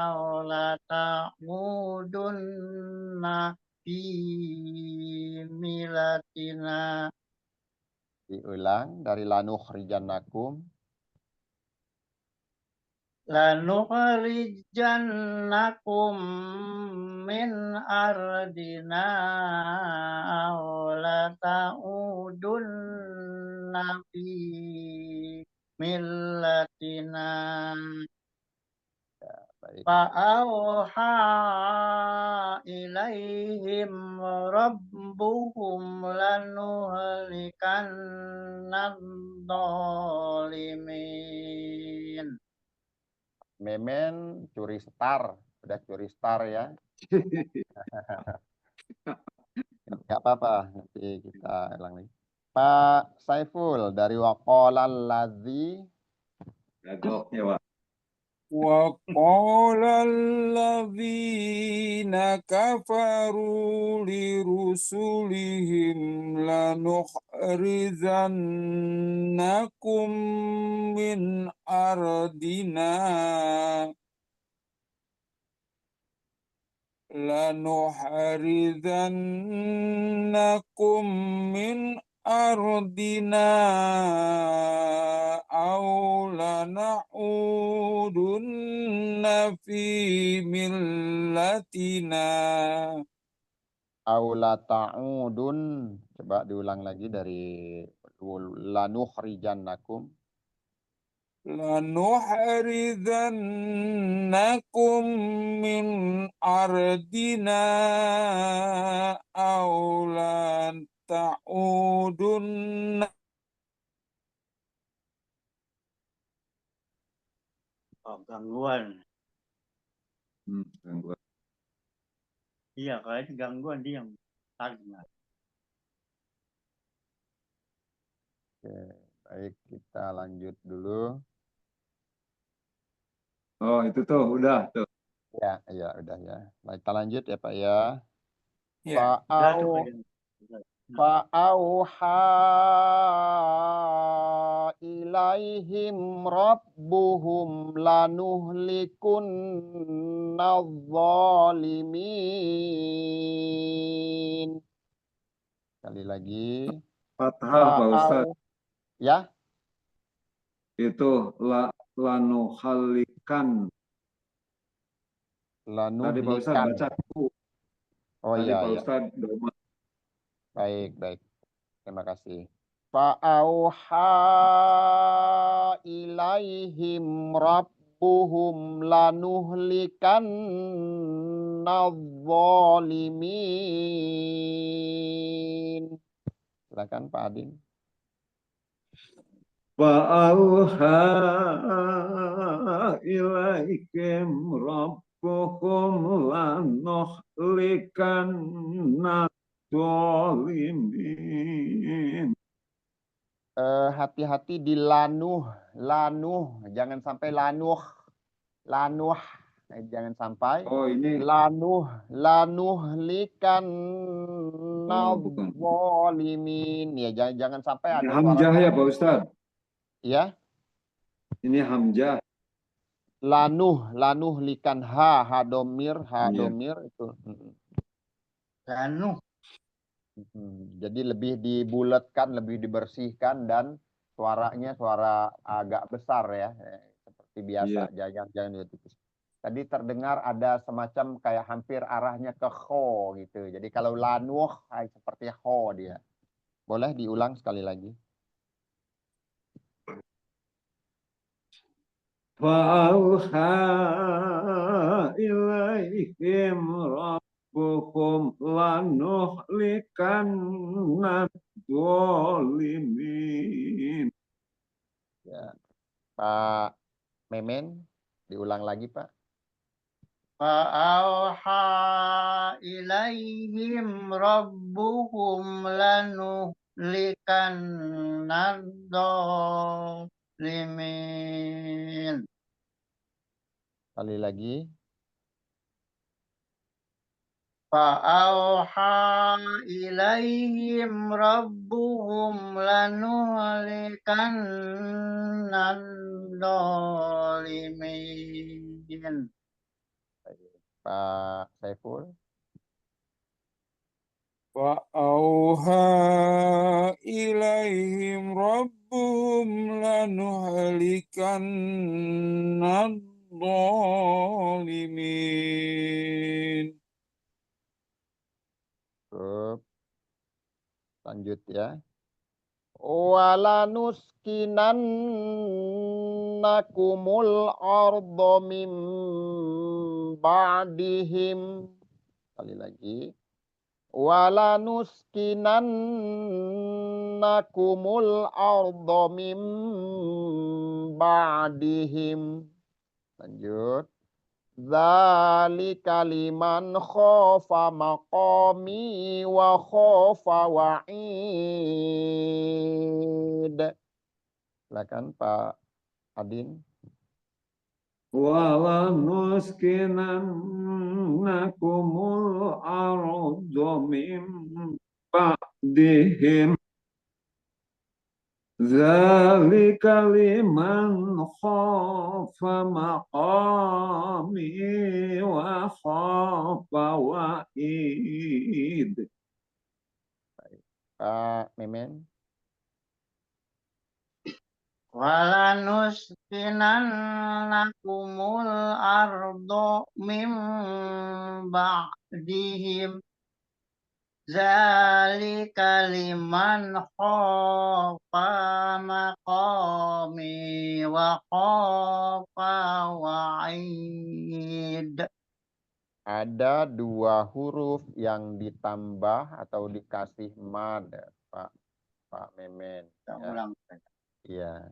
أو لتعودن في ملتنا. Diulang dari lanukhrijannakum. لنخرجنكم من أرضنا أو لتعودن في ملتنا. فأوحى إليهم ربهم لنهلكن الظالمين. Memen curi star, udah curi star ya. Nggak apa-apa, nanti kita ulang lagi. Pak Saiful dari waqalal ladzi. Gagoknya, Pak. وقال الذين كفروا لرسلهم لنخرجنكم من أرضنا لنحرزنكم من أرضنا أو لنعودن في ملتنا Aula ta'udun. Coba diulang lagi dari lanukhrijannakum. لنحرزنكم من أرضنا أو لتعودن Oh, gangguan. Gangguan. Iya, kalau itu gangguan dia yang tagnya. Oke, baik, kita lanjut dulu. Oh, itu tuh udah tuh. Ya, udah ya. Baik, kita lanjut ya Pak ya. ya. Udah tuh, Pak. Fa'auha ilaihim rabbuhum lanuhlikunna zalimin. Sekali lagi. Fathah Pak Ustadz. Ya, Itu lanuhalikan. Tadi Pak Ustadz lanuhlikan. baca tuh. Oh Tadi iya, Pak ya. Ustadz doma. Baik. Terima kasih. Fa'auha ilaihim rabbuhum lanuhlikanna zalimin. Silakan Pak Adin. Fa'auha ilaikum rabbukum lanuhlikanna zalimin. Hati-hati di lanuh, jangan sampai lanuh, jangan sampai Oh ini lanuhlikan bukan. zalimin. Ya, jangan sampai Ini ada Hamzah suara ya Pak Ustadz. ya. Ini Hamzah. Lanuhlikan ha domir Iya. itu. Lanuh. Jadi lebih dibulatkan, lebih dibersihkan dan suaranya suara agak besar ya, seperti biasa. Iya. Jangan ditipis. Tadi terdengar ada semacam kayak hampir arahnya ke kho gitu. Jadi kalau lanuh seperti kho dia. Boleh diulang sekali lagi. Fa'auha ilaihim rabbukum lanuhlikanna zalimin. Ya. Pak Memen, diulang lagi Pak. Fa'auha ilaihim rabbuhum lanuhlikanna zalimin. Sekali lagi. Fa'auha ilaihim rabbuhum lanuhlikanna zalimin. Pak Saiful. فأوحى إليهم ربهم لنهلكن الظالمين. Lanjut ya. Walanuskinannakumul ardo min ba'dihim. Sekali lagi. Walanuskinannakumul ardo min ba'dihim. Lanjut. Dzalika liman khofa maqami wa khofa wa'id. Silakan Pak Adin. walanuskinannakumul arda min ba'dihim zalika liman khafa maqami wa khafa wa'id. Pak Memen. Walanuskinannakumul ardo min ba'dihim zalika liman khafa maqami wa khafa wa'id. Ada dua huruf yang ditambah atau dikasih mad, Pak Memen. Kita Ya. ulang. Iya.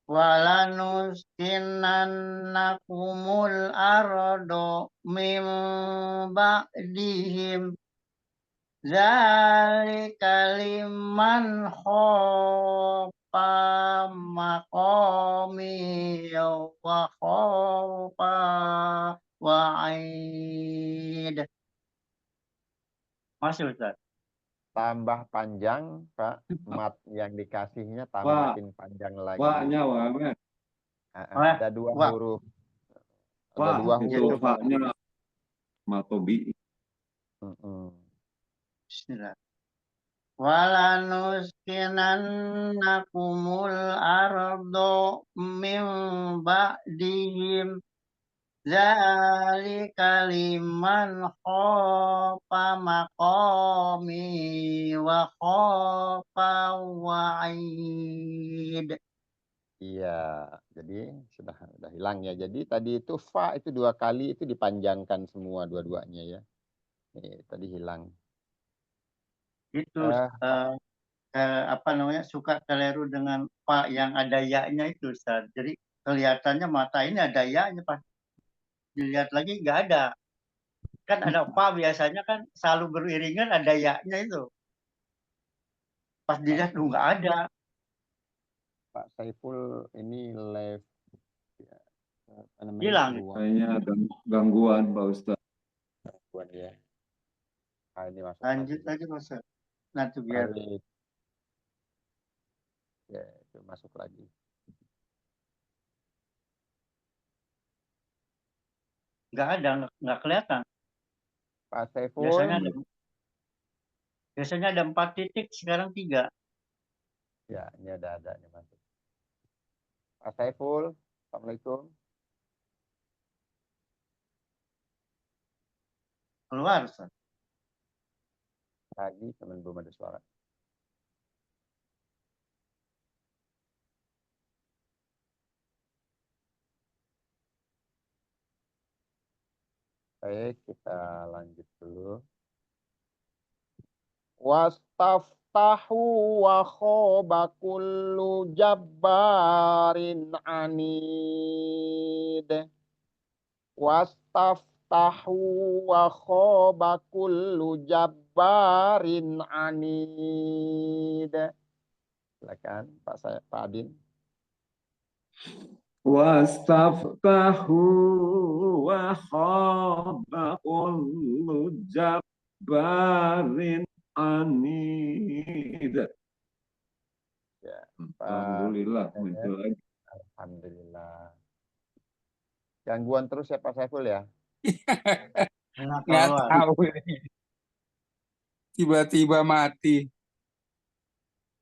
Walanuskinannakumul ardo min ba'dihim zalika liman khafa maqami wa khafa wa'id. Masih Ustaz. Tambah panjang, Pak. Mat yang dikasihnya makin panjang lagi. Wa-nya wa, men. Ada dua Wa. huruf. Wa, Ada dua itu huruf. fa-nya matobi. Bismillah. Walanuskinannakumul ardo min ba'dihim zalika liman khafa maqami wa khafa wa'id. Iya, jadi sudah hilang ya. Jadi tadi itu fa itu dua kali itu dipanjangkan semua dua-duanya ya. Tadi hilang. Itu suka keliru dengan fa yang ada ya-nya itu Ustaz. Jadi kelihatannya mata ini ada ya-nya, pas dilihat lagi nggak ada. Kan ada fa biasanya kan selalu beriringan ada ya-nya itu. Pas dilihat nggak ada. Pak Saiful ini live ya, Hilang. Kayaknya ada gangguan Pak Ustaz. Gangguan ya. Ini masuk Lanjut lagi. aja Mas. Nanti biar Baik. Ya, itu masuk lagi. nggak ada, nggak kelihatan. Pak Saiful. Biasanya ada 4 titik, sekarang 3. Ya, ini ada ini masuk. Pak Saiful, Assalamualaikum. Keluar Ustaz. Lagi teman belum ada suara. Baik, kita lanjut dulu. Wastaftahu wa khaba kullu jabbarin anid. Wastaftahu wa khaba kullu jabbarin anid. Silakan Pak Adin. Wastaftahu wa khaba kullu jabbarin anid. Ya, Alhamdulillah muncul lagi. Alhamdulillah. Gangguan terus ya Pak Saiful ya? Nggak tahu ini. Tiba-tiba mati.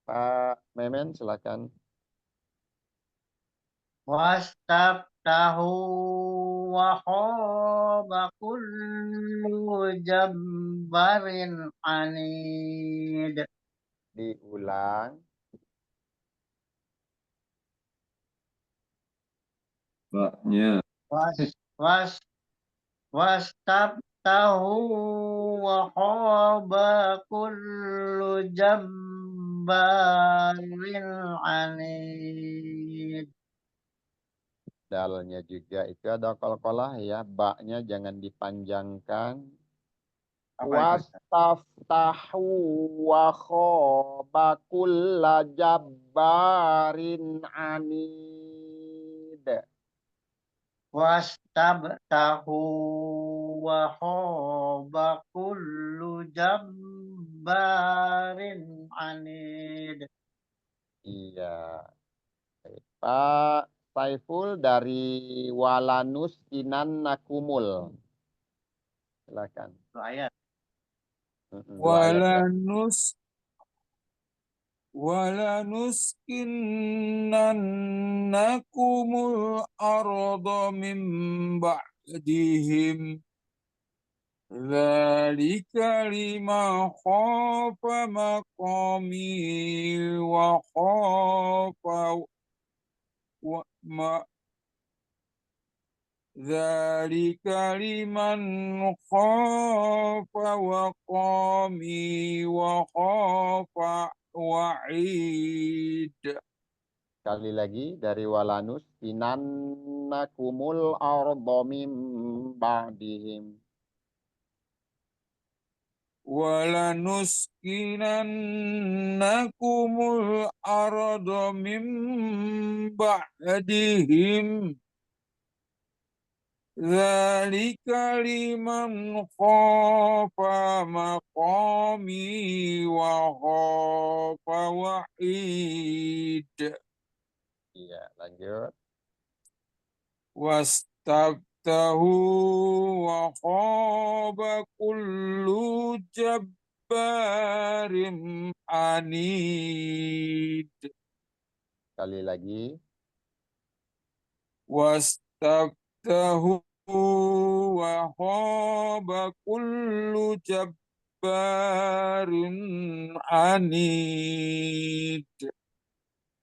Pak Memen silakan. Wastaftahu wa khaba kullu jabbarin anid. Diulang. Baknya. Wastaftahu wa khaba kullu jabbarin anid. Dalnya juga itu ada qalqalah ya, baknya jangan dipanjangkan. Apa itu, Ustaz? Wastaftahu wa khaba kulla jabbarin anid. Wastabtahu wa khaba kullu jabbarin anid. Iya. Pak Saiful dari Walanus Inan Nakumul. Silakan. Itu ayat. 2 ayat ya. Walanuskinnannakumul arda min ba'dihim dzalika liman khafa maqami wa khafa wa ma dzalika liman khafa waqami wa khafa wa'id. Sekali lagi dari Walanus Inan Nakumul arda min ba'dihim. Walanuskinnannakumul arda min ba'dihim dzalika liman khafa maqami wa khafa wa'id. Iya, lanjut. Wastaftahu wa khaba kullu jabbarin anid. Sekali lagi. Wastaftahu wa khaba kullu jabbarin anid.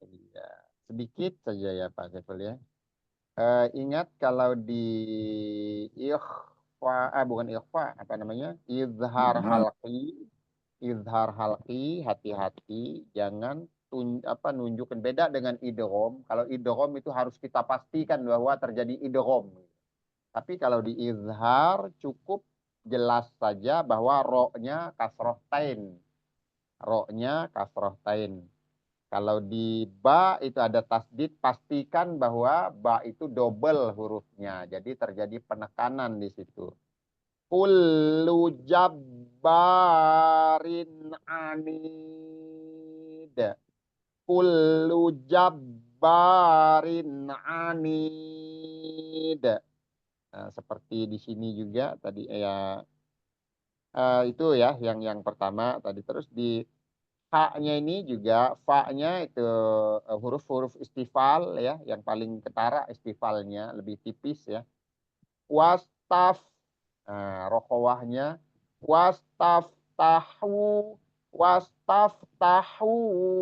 Iya. Sedikit saja ya Pak Saiful ya. Ingat kalau di ikhfa, bukan ikhfa, apa namanya? Izhar halqi, hati-hati, jangan nunjukkan, beda dengan idgham. Kalau idgham itu harus kita pastikan bahwa terjadi idgham. Tapi kalau di izhar cukup jelas saja bahwa ro-nya kasroh tain. Ro-nya kasroh tain. Kalau di ba itu ada tasdid, pastikan bahwa ba itu double hurufnya. Jadi terjadi penekanan di situ. Kullu jabbarin anid. Kullu jabbarin anid. Nah, seperti di sini juga tadi ya, itu ya yang pertama tadi. Terus di ha-nya ini juga, fa-nya itu huruf-huruf istifal ya, yang paling ketara istifalnya, lebih tipis ya. Wastaf, rokhawahnya, wastaftahu, wastaftahu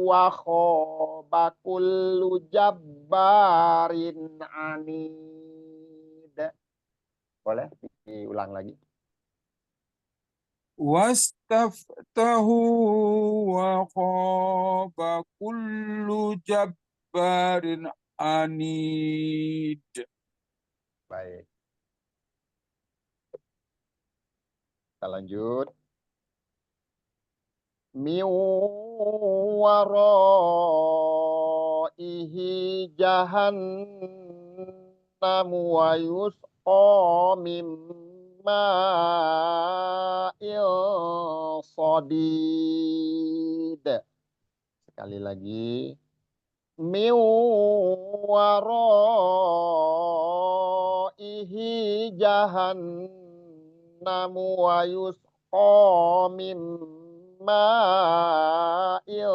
wa khaba kullu jabbarin anid. Boleh diulang lagi? Wastaftahu wa khaba kullu jabbarin anid. Baik. Kita lanjut. Min waraihi jahannam wa yusqa min ma'in sadid. Sekali lagi. Min waraihi jahannam wa yusqa min ma'in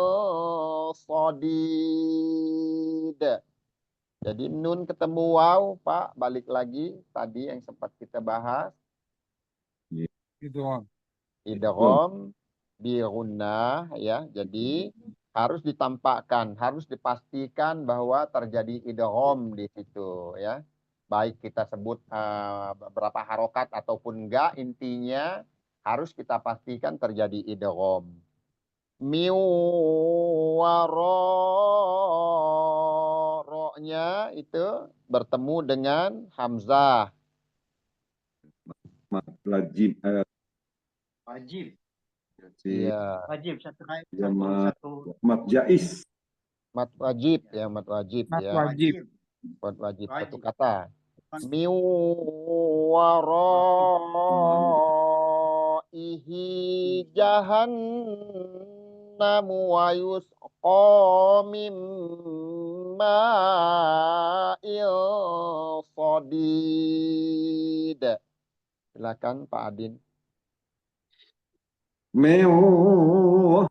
sadid. Jadi nun ketemu waw, Pak, balik lagi tadi yang sempat kita bahas. Gitu. Idgham bi gunnah ya. Jadi harus ditampakkan, harus dipastikan bahwa terjadi idgham di situ ya. Baik kita sebut beberapa harokat ataupun enggak, intinya harus kita pastikan terjadi idgham. Min ro-nya itu bertemu dengan hamzah. Lazim, Wajib. Si Iya, Wajib satu ayat Jama- satu Mat Jais. mat wajib ya, mat wajib Mat ya, wajib. mat wajib satu Wajib. kata. Bukan Min waraihi jahannam wa yusqa min ma'in sadid. Silakan Pak Adin. Meu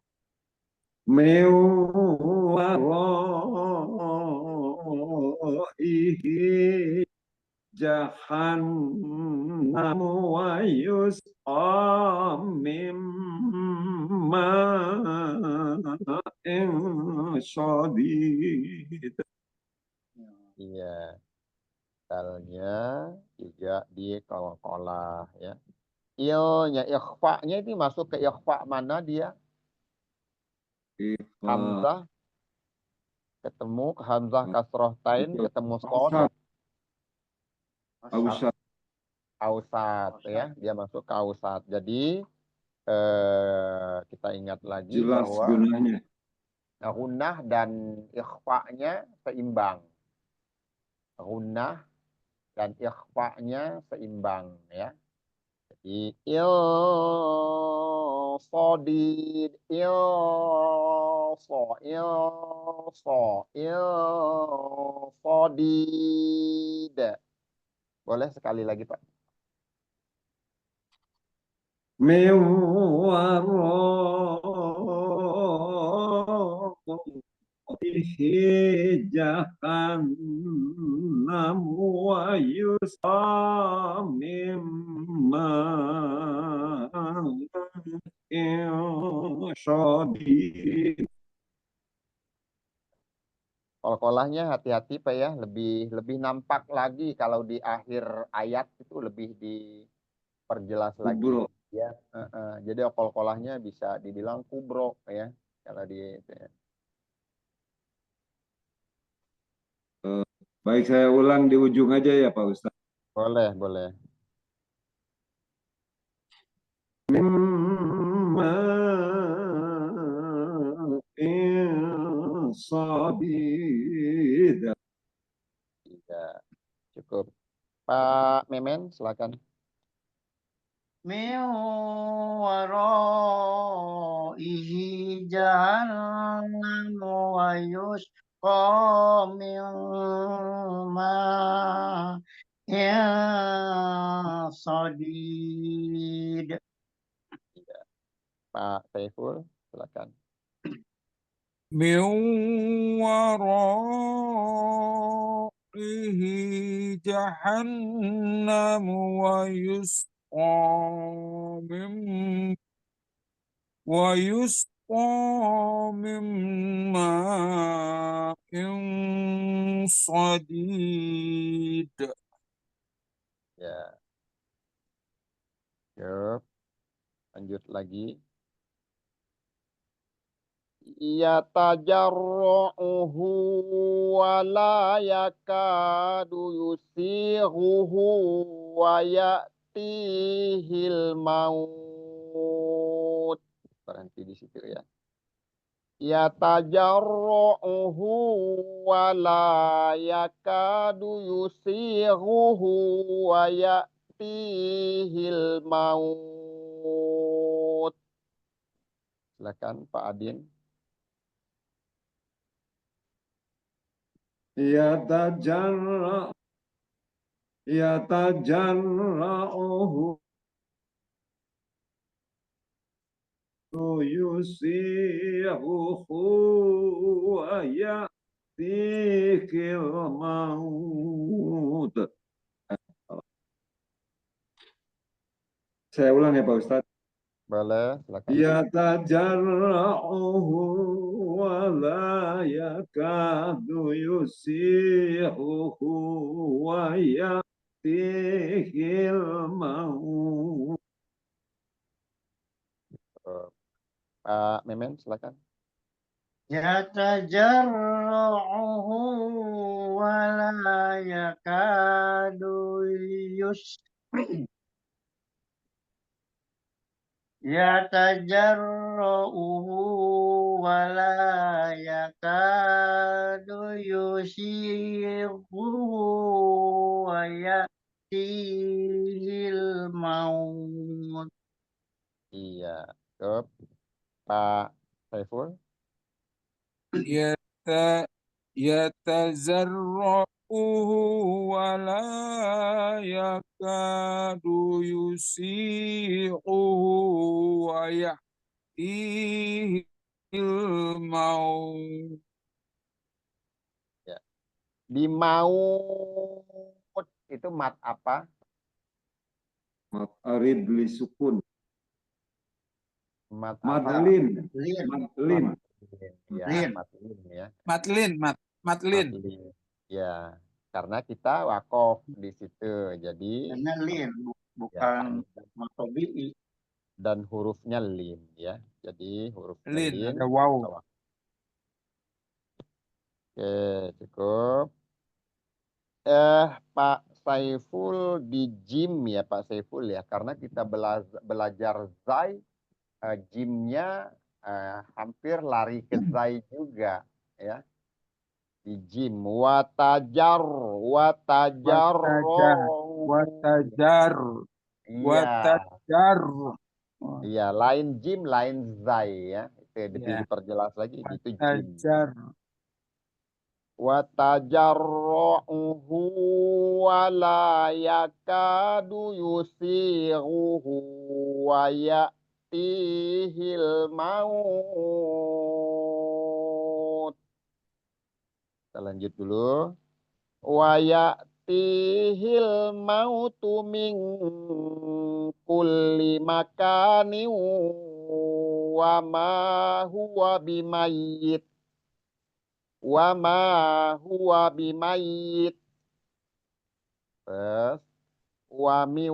waraihi jahannam wa yusqa min ma'in sadid. Iya, dalnya juga di qalqalah ya. Ilnya ikhfa-nya ini masuk ke ikhfa mana dia? Hamzah ketemu hamzah kasroh tain ketemu sod Ausat, ausat. ausat ya, dia masuk ke ausat. Jadi kita ingat lagi Jelas bahwa gunanya. gunnah dan ikhfa-nya seimbang. Gunnah dan ikhfa-nya seimbang ya. Jadi sodid sodid. Boleh sekali lagi Pak. Meu waraihi jahannam wa yusqa min ma'in sadid. Qalqalahnya hati-hati Pak ya, lebih nampak lagi kalau di akhir ayat itu lebih diperjelas lagi. Kubro. Ya, jadi qalqalahnya bisa dibilang kubro ya kalau di itu ya. Baik, saya ulang di ujung aja ya Pak Ustaz. Boleh, boleh. Mimma sadid. Iya, cukup. Pak Memen, silakan. min waraihi jahannam wa yusqa min ma'in sadid. Pak Saiful, silakan. Min waraihi jahannam wa yusqa min ma'in sadid. Ya, yuk, lanjut lagi. Yatajarruhu wa la yakadu yusighuhu wa ya'tihil maut. Berhenti di situ ya. Yatajarruhu wa la yakadu yusighuhu wa ya'tihil maut. Silakan Pak Adin. Yatajarra'uhu yusiruhu wa ya'tikil maut. Saya ulang ya Pak Ustadz. Boleh, silakan. Yatajarra'uhu wa la yakadu yusiruhu wa ya'tikil maut. Pak Memen, silakan. Yatajarruhu wa la yakadu yatajarruhu wa la yakadu yusighuhu wa ya'tihil maut. Iya. Cukup. Pak Saiful. Yata yatazarra'uhu wa la yakadu yusi'uhu wa ya'tihil maut. Ya. Di maut itu mat apa? Mat arid li sukun. Mat apa? Madlin. Lin, Madlin. Ya, Lin. matlin ya. Matlin. Matlin. Ya, karena kita wakof di situ. Jadi karena lin, ya, bukan matobi'i. dan hurufnya lin ya. Jadi hurufnya Lin, lin. ada waw. Oke, cukup. Pak Saiful di gym ya Pak Saiful ya, karena kita belajar zai, gymnya hampir lari ke zai juga ya. Di gym watajar Watajar. iya Watajar. iya, lain gym lain zai ya, itu Ya. diperjelas lagi itu gym. Watajar. Watajarruhu wa la yakadu yusighuhu wa ya'tihil maut. Kita lanjut dulu. Wa ya'tihil mautu min kulli makanin wa ma huwa bimayyit wa ma huwa bimayyit. Terus wa min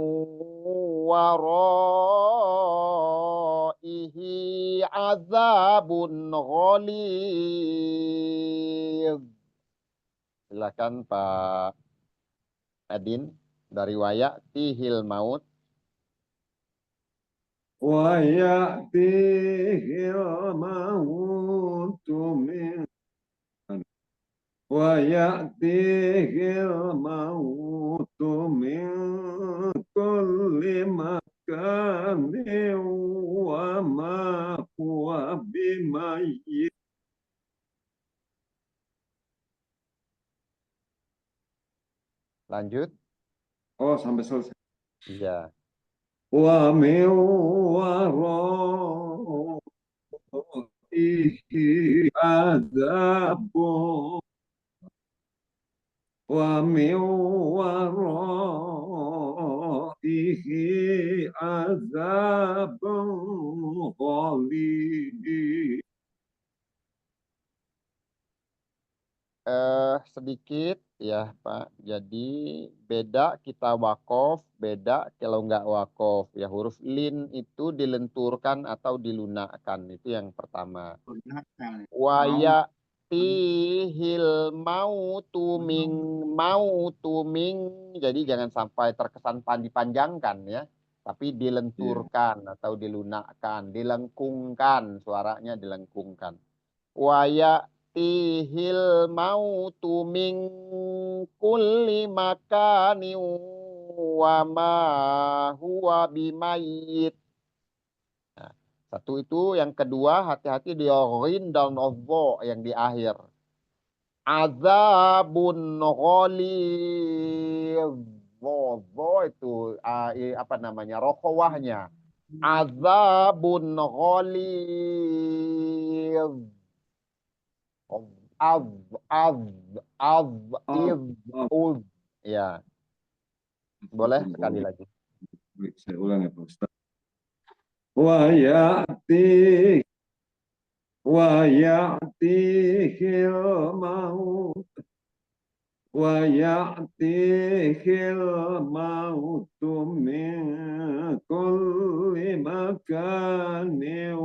waraihi azabun ghalidh. Silakan Pak Adin dari wayatihil maut. Wa ya'tihil mautu min kulli makanin wa ma huwa bimayyit. Lanjut. Oh, sampai selesai. Iya. Wa min waraihi azabun wa min waraihi azabun ghalidh. Sedikit ya Pak. Jadi beda kita wakof, beda kalau nggak wakof. Ya huruf lin itu dilenturkan atau dilunakkan. Itu yang pertama. Waya tihil mautu ming. Jadi jangan sampai terkesan dipanjangkan ya. Tapi dilenturkan atau dilunakkan, dilengkungkan, suaranya dilengkungkan. Waya tihil mautu min kulli makani wa ma huwa bimayyit. Nah, satu itu, yang kedua hati-hati di ghin dan dha yang di akhir. Azabun ghalidh. Dha itu apa namanya? Rokhawahnya. Azabun ghalidh. Ya, boleh sekali lagi. Saya ulang ya Pak Ustaz. Wa ya'tihil maut wa ya'tihil mautu min kulli makanin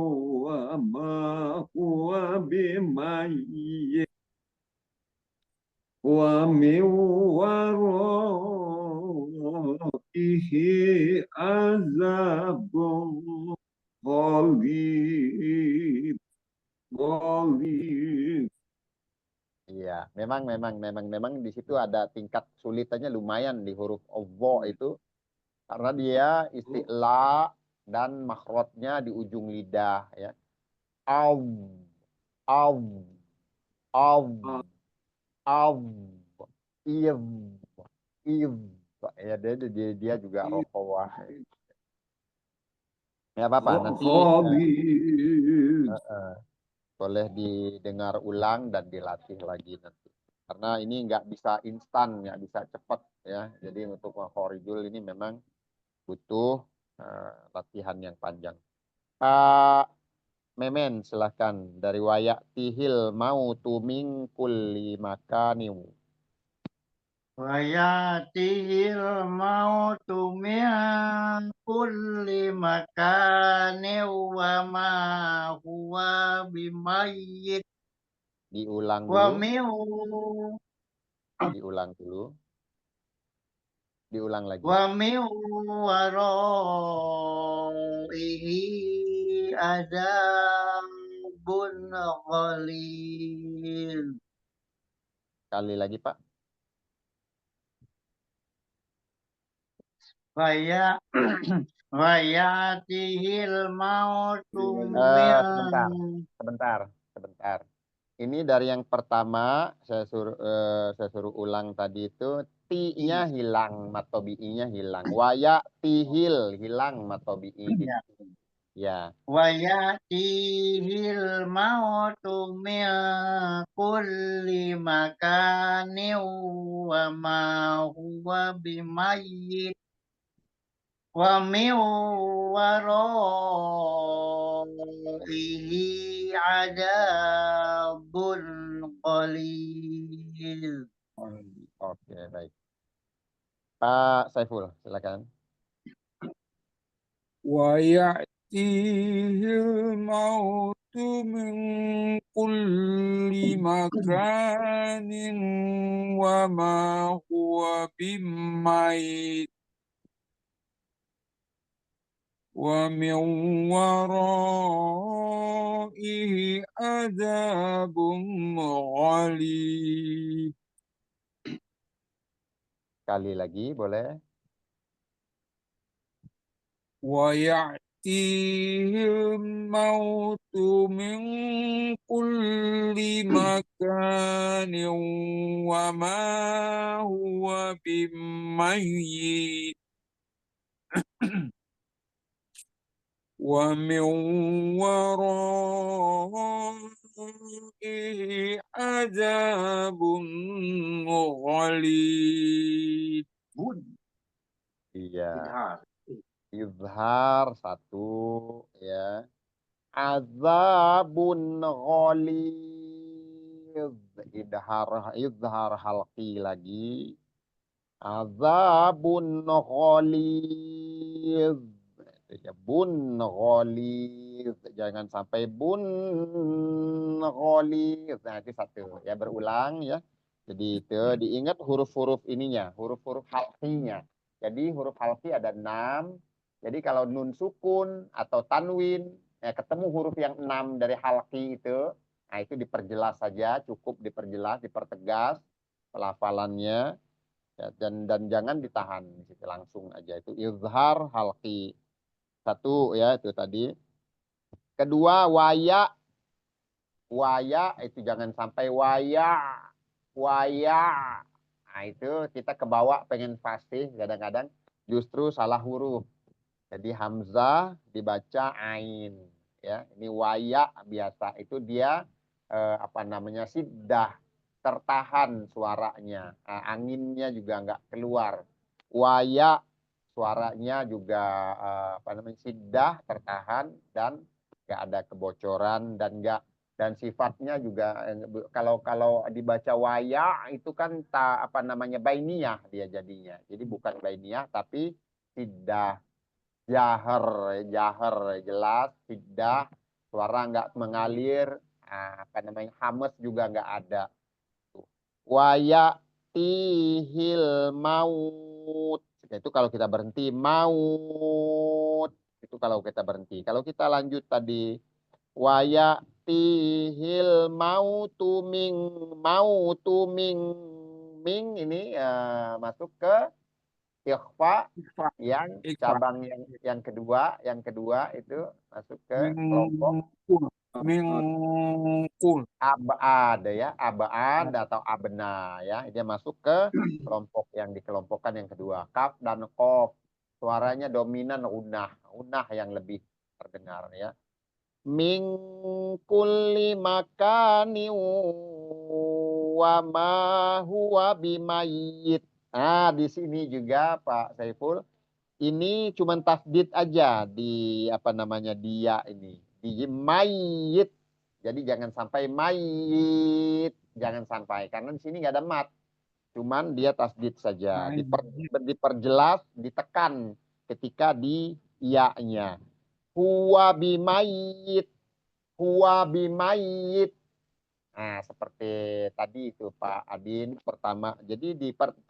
wa ma huwa bimayyit wa min waraihi azabun Ghalib. Ghalib. Iya, memang di situ ada tingkat kesulitannya lumayan di huruf Allah itu karena dia isti'la dan makhrajnya di ujung lidah ya. Aw, aw, aw, aw, iv, iv. Ya dia juga rohawah. Ya apa-apa nanti Ghalib. boleh didengar ulang dan dilatih lagi nanti. Karena ini nggak bisa instan, nggak bisa cepat ya. Jadi untuk makhorijul ini memang butuh latihan yang panjang. Pak Memen silahkan dari wayak tihil mau tuming kulli makaniu. Wayatihil mautu min kulli makanin wa ma huwa bimayyit Diulang wa dulu, min diulang dulu, diulang lagi. wa min waraihi adabun ghalid. Sekali lagi Pak. Waya wayatihil mautu min Sebentar, sebentar, sebentar. Ini dari yang pertama saya suruh ulang tadi itu ti-nya hilang, matobi'inya hilang. Waya tihil hilang matobi'i gitu. Ya, wayatihil mautu min kulli makanin wa ma huwa bimayyit wa min waraihi adabun qalil. oke baik. Pak Saiful, silakan. ويأتيه الموت من كل مكان وما هو بميت ومن ورائه عذاب غليظ. Sekali lagi boleh. ويأتيه الموت من كل مكان وما هو بميت ومن ورائه عذاب غليظ. Iya, Idhar. izhar satu ya. Azabun ghalidh. Izhar halqi lagi. Azabun ghalidh. Ya, bun ghalidh. Jangan sampai bun ghalidh. Nah, itu satu. Ya, berulang ya. Jadi itu diingat huruf-huruf ininya, huruf-huruf halqinya. Jadi huruf halqi ada 6. Jadi kalau nun sukun atau tanwin, ya, ketemu huruf yang 6 dari halqi itu, nah itu diperjelas saja, cukup diperjelas, dipertegas pelafalannya. Ya, dan jangan ditahan di situ, langsung aja itu izhar halqi. Satu ya itu tadi. Kedua waya, waya itu jangan sampai waya, waya. Nah itu kita kebawa pengen fasih kadang-kadang justru salah huruf. Jadi hamzah dibaca ain ya. Ini waya biasa itu dia apa namanya siddah, tertahan suaranya. Anginnya juga nggak keluar. Waya suaranya juga apa namanya siddah, tertahan dan nggak ada kebocoran dan nggak dan sifatnya juga kalau dibaca waya itu kan apa namanya bainiyah dia jadinya. Jadi bukan bainiyah tapi siddah. Jahar jelas, tidak, suara nggak mengalir, apa namanya hamas juga nggak ada. Waya tihil maut. Itu kalau kita berhenti maut, Itu kalau kita berhenti. Kalau kita lanjut tadi, waya tihil mautu ming ini masuk ke ikhfa Ikhfa. yang Ikhfa. cabang yang kedua itu masuk ke kelompok Mingkul. abad ya, abad atau abna ya. Dia masuk ke kelompok yang dikelompokkan yang kedua. Kaf dan kof suaranya dominan unah yang lebih terdengar ya. Min kulli makani wa ma huwa bimayyit. Nah, di sini juga Pak Saiful, ini cuman tasdid aja di apa namanya dia ini di mayit. Jadi jangan sampai mayit, jangan sampai karena di sini nggak ada mat, cuman dia tasdid saja. Diperjelas, ditekan ketika di iya-nya. Huwa bimayit, huwa bimayit. Nah, seperti tadi itu Pak Adin pertama. Jadi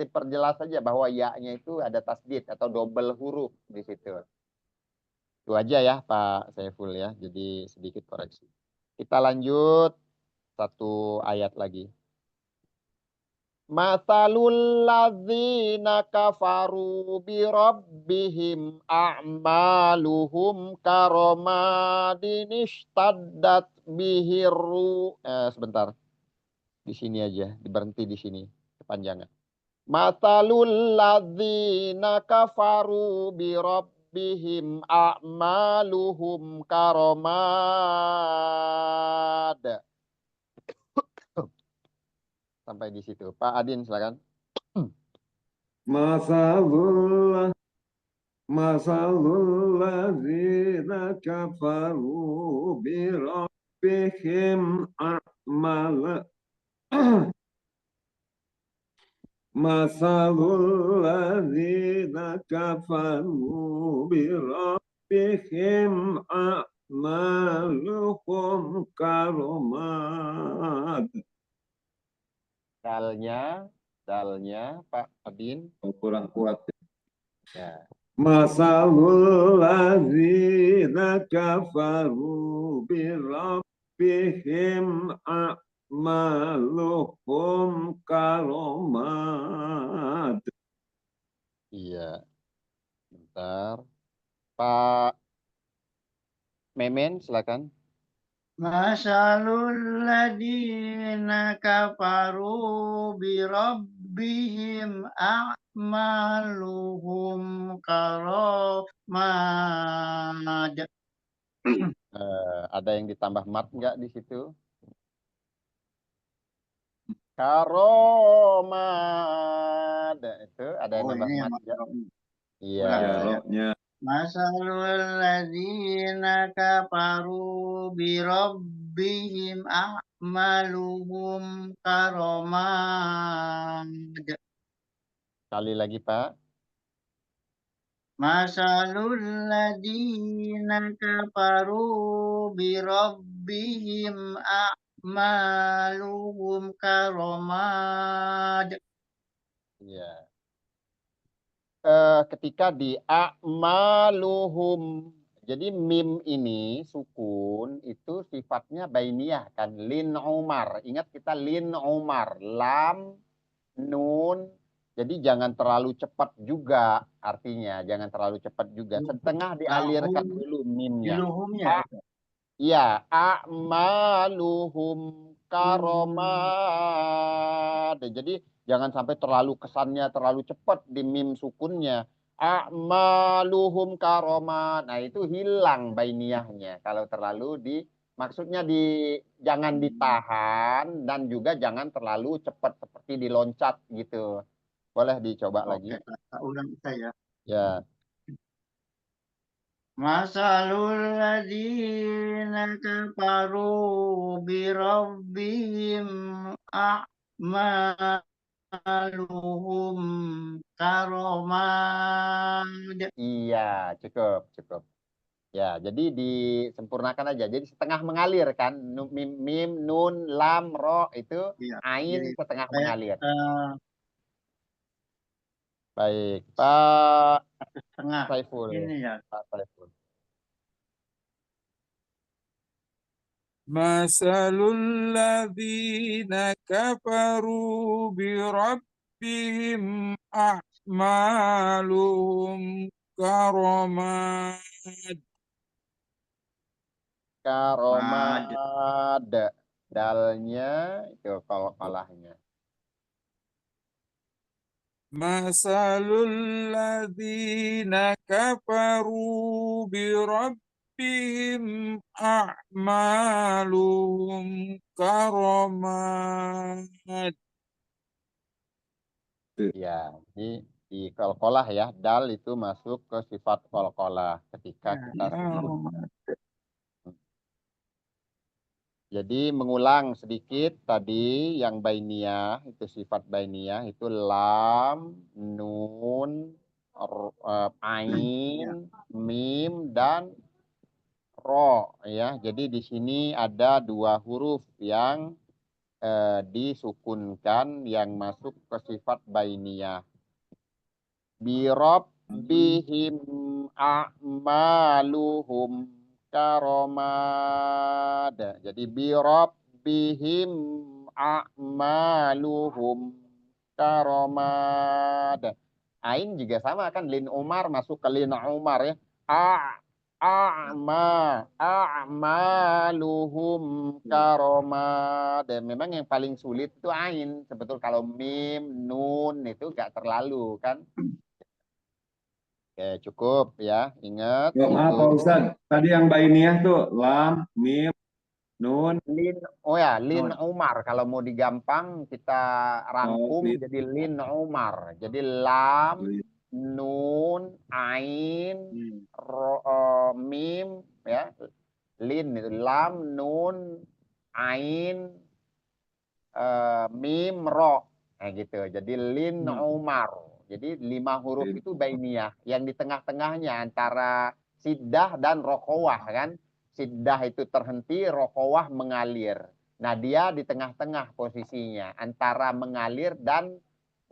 diperjelas saja bahwa ya-nya itu ada tasdid atau double huruf di situ. Itu aja ya Pak Saiful ya. Jadi sedikit koreksi. Kita lanjut satu ayat lagi. Masalul ladzina kafaru bi rabbihim a'maluhum karomadin ishtaddat bihirru. Sebentar. Di sini aja, berhenti di sini kepanjangan. Masalul ladzina kafaru bi rabbihim a'maluhum karomad. Sampai di situ. Pak Adin silakan. Masalul ladzina kafaru bi rabbihim a'mal Masalul ladzina kafaru bi rabbihim a'maluhum karomad. Dalnya Pak Adin. Kurang kuat. Ya. Masalul ladzina kafaru bi rabbihim a'maluhum karomad. Iya. Bentar. Pak Memen silakan. Masalul ladina kafaru bi rabbihim a'maluhum karomad. Ada yang ditambah mat nggak di situ? Karomad. Itu ada yang nambah ini mat yang nggak? kurang saya. Iya. Masalul ladzina kafaru bi rabbihim a'maluhum karomad. Sekali lagi Pak. Masalul ladzina kafaru bi rabbihim a'maluhum karomad. Iya. Ketika di a'maluhum. Jadi mim ini sukun itu sifatnya bainiyah kan. Lin Umar. Ingat kita lin Umar. Lam, nun. Jadi jangan terlalu cepat juga artinya. Jangan terlalu cepat juga. Setengah dialirkan dulu mimnya. Iluhumnya. Iya. A'maluhum karomad. Jadi jangan sampai terlalu kesannya terlalu cepat di mim sukunnya. A'maluhum karomad. Nah itu hilang bainiyahnya. Kalau terlalu maksudnya jangan ditahan dan juga jangan terlalu cepat seperti diloncat gitu. Boleh dicoba lagi. Oke, ulang saya. Ya. Masalul ladzina kafaru bi rabbihim a'maluhum karomad. Iya, cukup. Ya, jadi disempurnakan aja. Jadi setengah mengalir kan. Mim, nun, lam, ro itu Iya, ain jadi setengah saya mengalir. Baik, Pak setengah Saiful. ini ya. Pak Saiful. Masalul ladzina kafaru bi rabbihim a'maluhum karamad. Karomad. Dalnya itu qalqalahnya. Masalul ladzina kafaru bi rabbihim a'maluhum karamad. Ya, di qalqalah ya. Dal itu masuk ke sifat qalqalah ketika kita sukun. Jadi mengulang sedikit tadi yang bainiyah itu sifat bainiyah itu lam, nun, ain, mim dan ro ya. Jadi di sini ada dua huruf yang disukunkan yang masuk ke sifat bainiyah. Birabbihim a'maluhum karomad. Jadi birabbihim a'maluhum karomad. Ain juga sama kan, lin Umar masuk ke lin Umar ya. A'maluhum karomad. Dan memang yang paling sulit itu ain. Sebetulnya kalau mim, nun itu gak terlalu kan. Oke, cukup ya. Ingat Maaf itu Pak Ustadz, tadi yang bainiyah tuh lam, mim, nun, lin. Oh ya, lin Umar. Kalau mau digampang kita rangkum mim. jadi lin Umar. Jadi lam, nun, ain, mim ya. Lin itu lam, nun, ain, mim, ro. Nah gitu. Jadi lin Umar. Jadi 5 huruf itu bainiyah. Yang di tengah-tengahnya antara siddah dan rokowah kan. Siddah itu terhenti, rokowah mengalir. Nah dia di tengah-tengah posisinya. Antara mengalir dan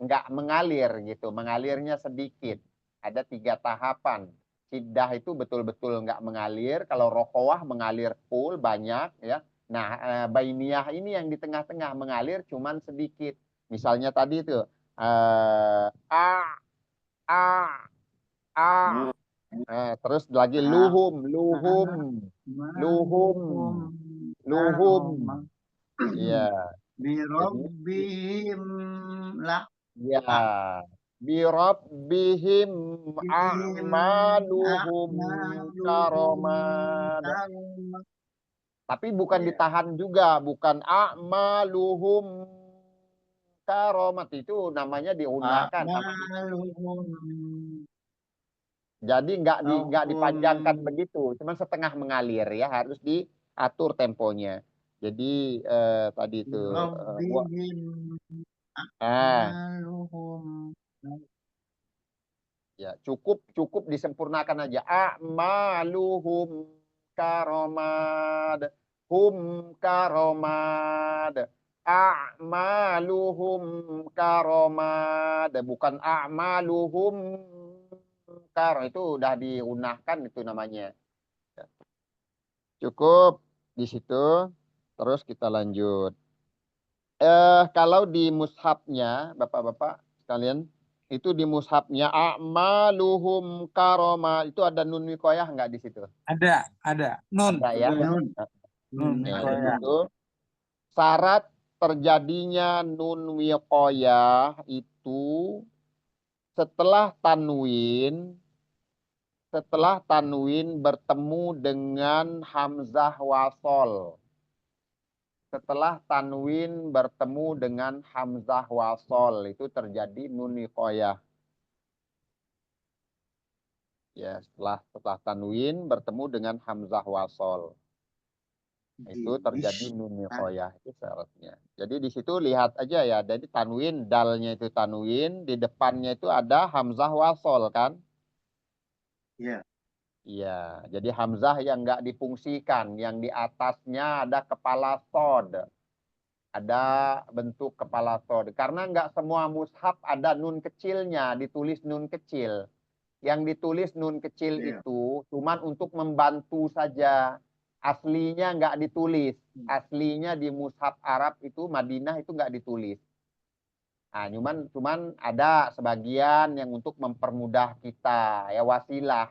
nggak mengalir gitu. Mengalirnya sedikit. Ada 3 tahapan. Siddah itu betul-betul nggak mengalir. Kalau rokowah mengalir full banyak ya. Nah bainiyah ini yang di tengah-tengah mengalir cuman sedikit. Misalnya tadi itu a a terus lagi luhum iya Birabbihim la ya birabbihim a'maluhum karomad, tapi bukan ditahan juga, bukan a'maluhum karomat, itu namanya diunahkan sama. Jadi nggak dipanjangkan begitu, cuma setengah mengalir ya, harus diatur temponya. Jadi tadi itu ya cukup disempurnakan aja. A'maluhum karomad, hum karomad, a'maluhum karomad, bukan a'maluhum itu udah diunahkan itu namanya. Cukup di situ. Terus kita lanjut. Kalau di mushafnya Bapak-bapak sekalian, itu di mushafnya a'maluhum karoma itu ada nun wikoyah nggak di situ? Ada. Nun. Ada ya. Nun wikoyah. Itu syarat terjadinya nun wikoyah itu setelah tanwin bertemu dengan hamzah wasol. Setelah tanwin bertemu dengan hamzah wasol itu terjadi nun wikoyah. Ya, setelah tanwin bertemu dengan hamzah wasol. Itu terjadi nun wikoyah, itu syaratnya. Jadi di situ lihat aja ya, jadi tanwin, dalnya itu tanwin, di depannya itu ada hamzah wasol kan? Iya. Iya, jadi hamzah yang nggak difungsikan, yang di atasnya ada kepala sod, ada bentuk kepala sod. Karena nggak semua mushaf ada nun kecilnya, ditulis nun kecil. Yang ditulis nun kecil itu cuman untuk membantu saja. Aslinya nggak ditulis. Aslinya di mushaf Arab itu Madinah itu nggak ditulis. Nah, cuman ada sebagian yang untuk mempermudah kita, ya wasilah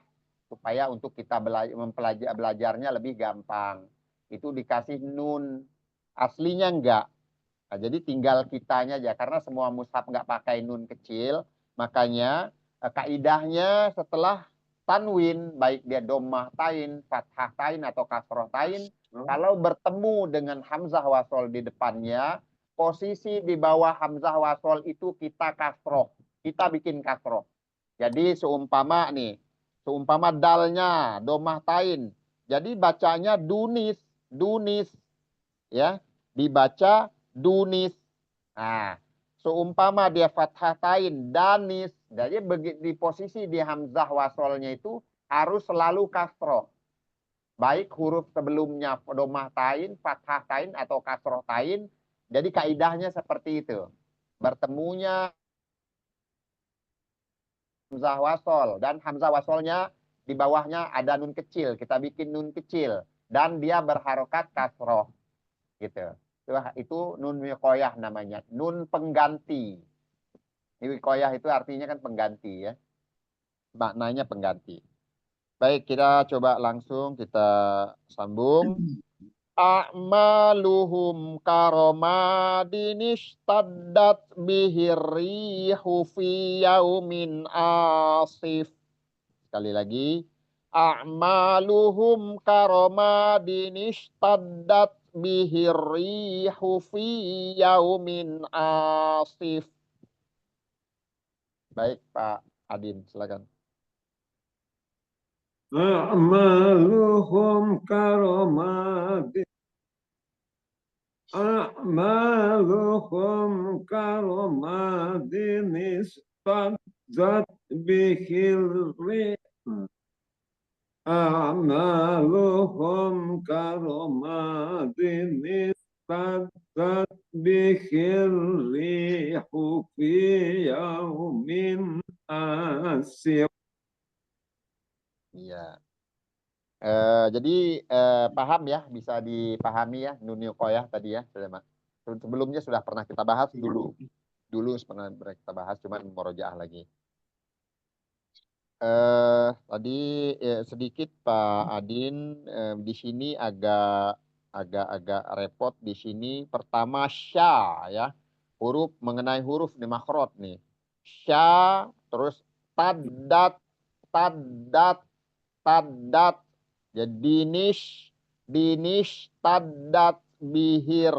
supaya untuk kita belajarnya lebih gampang. Itu dikasih nun, aslinya enggak. Nah, jadi tinggal kitanya aja karena semua mushaf nggak pakai nun kecil, makanya kaidahnya setelah tanwin baik dia dhammah tain, fathah tain atau kasroh tain, kalau bertemu dengan hamzah wasol di depannya, posisi di bawah hamzah wasol itu kita kasroh, kita bikin kasroh. Jadi seumpama dalnya dhammah tain, jadi bacanya dunis, ya, dibaca dunis. Nah, seumpama dia fathatain danis, jadi di posisi di hamzah wasolnya itu harus selalu kasroh. Baik huruf sebelumnya dhammah tain, fathah tain atau kasroh tain. Jadi kaidahnya seperti itu. Bertemunya hamzah wasol dan hamzah wasolnya di bawahnya ada nun kecil, kita bikin nun kecil dan dia berharokat kasroh gitu. Itu nun wiqoyah namanya, nun pengganti. Wiqoyah itu artinya kan pengganti ya. Maknanya pengganti. Baik, kita coba langsung kita sambung. A'maluhum karomadin ishtaddat bihir rihu fi yaumin asif. Sekali lagi. A'maluhum karomadin ishtaddat bihir rihu fi yaumin asif. Baik, Pak Adin, silakan. A'maluhum karomadin istadzat bihil rih. A'maluhum karomadin istadzat bihil rihu fi yaumin asif. Iya. Jadi paham ya, bisa dipahami ya nun wiqoyah tadi ya. Sebelumnya sudah pernah kita bahas dulu pernah kita bahas, cuman murojaah lagi. Tadi sedikit Pak Adin di sini agak repot di sini. Pertama sya ya, mengenai huruf nih makhraj nih. Sya, terus tadat, jadi dinis tadat bihir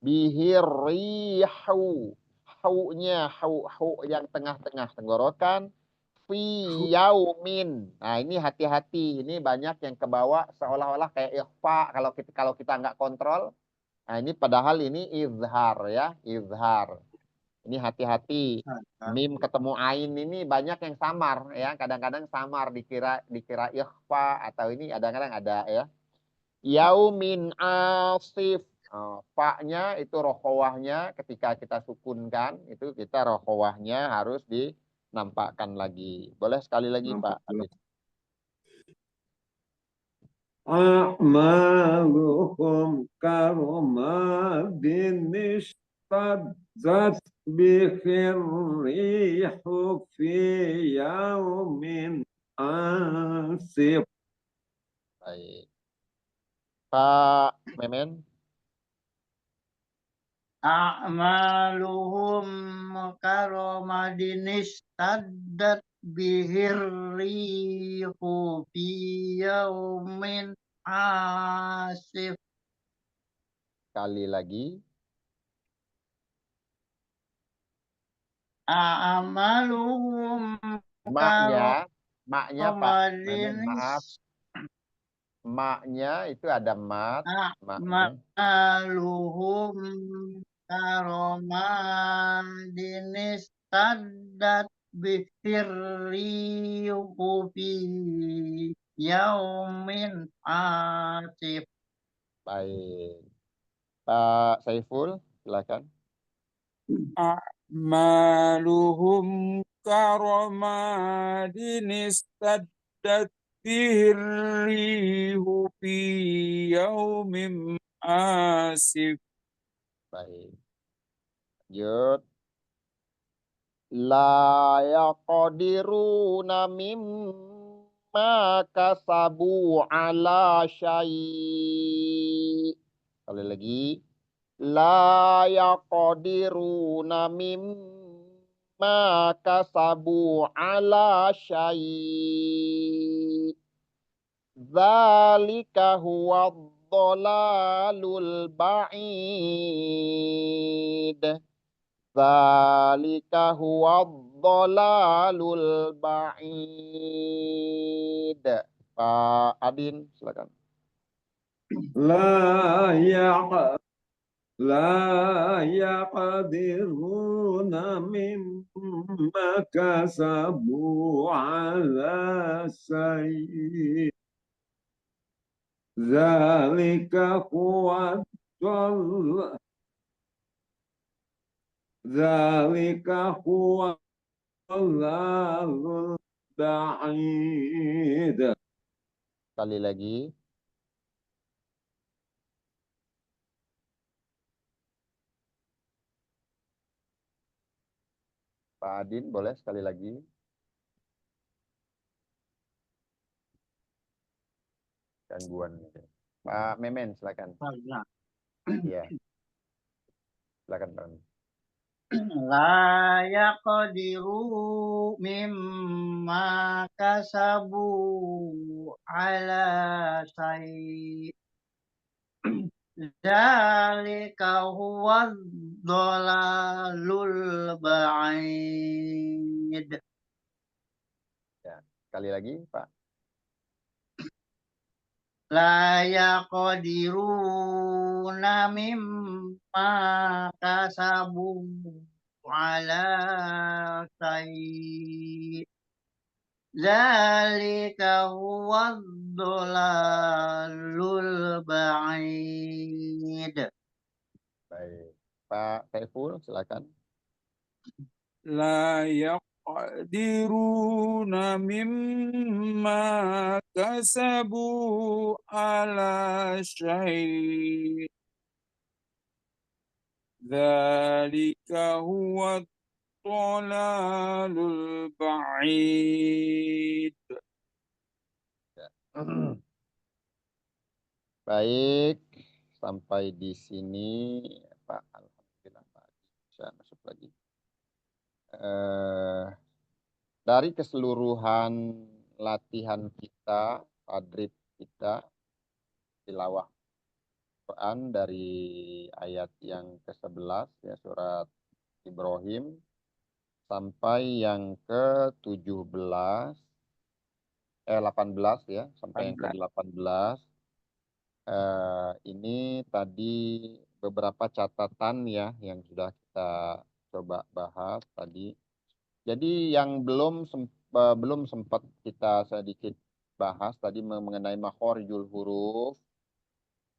rihu, haunya hau yang tengah-tengah tenggorokan, fi yaumin. Nah, ini hati-hati, ini banyak yang kebawa seolah-olah kayak ikhfa kalau kita nggak kontrol. Nah, ini padahal ini izhar ya, izhar. Ini hati-hati. Mim ketemu ain ini banyak yang samar ya, kadang-kadang samar dikira ikhfa atau ini kadang-kadang ada ya. Yaumin asif. Fa-nya itu rokhawahnya ketika kita sukunkan itu kita rokhawahnya harus dinampakkan lagi. Boleh sekali lagi Pak Adit. A'maluhum karomadin istadzat bihir rihu fi yaumin asif. Baik. Pak Memen. A'maluhum karomadin istaddat bihir rihu fi yaumin asif. Sekali lagi. A'maluhum Maknya Pak, karomadin maaf. Maknya itu ada mat. A'maluhum karomadin istaddat bihir rihu fi yaumin asif. Baik. Pak Saiful, silakan. A'maluhum karamadin istaddat به الريح في يوم عاصف. Baik. Lanjut. La yaqdiruna mimma kasabu ala syai'. Sekali lagi. La yaqdiruna mimma kasabu ala syai'. Dzalika huwa dhalalul ba'id. Dzalika huwa dhalalul ba'id. Pak Adin, silakan. لا يق لا يقدرون مما كسبوا على شيء ذلك هو الضل ذلك هو الضلال البعيد. Sekali lagi. Pak Adin, boleh sekali lagi. Gangguan. Pak Memen, silakan. Nah, Iya. Silakan, Pak. la yaqdiru mimma kasabu ala syai'. Dzalika huwa dhalalul ba'id. Ya. Sekali lagi, Pak. La yaqdiruna mimma kasabu ala syai'. Dzalika huwa dhalalul ba'id. Baik. Pak Saiful, silakan. لا يقدرون مما كسبوا على شيء ذلك هو الضلال البعيد. Baik, sampai di sini Pak. Alhamdulillah Pak bisa masuk lagi. Dari keseluruhan latihan kita, tadrib kita, tilawah Quran dari ayat yang ke-11 ya surat Ibrahim sampai yang ke-17 18 ya sampai yang ke-18 ini tadi beberapa catatan ya yang sudah kita coba bahas tadi. Jadi yang belum sempat kita sedikit bahas tadi mengenai makhorijul huruf,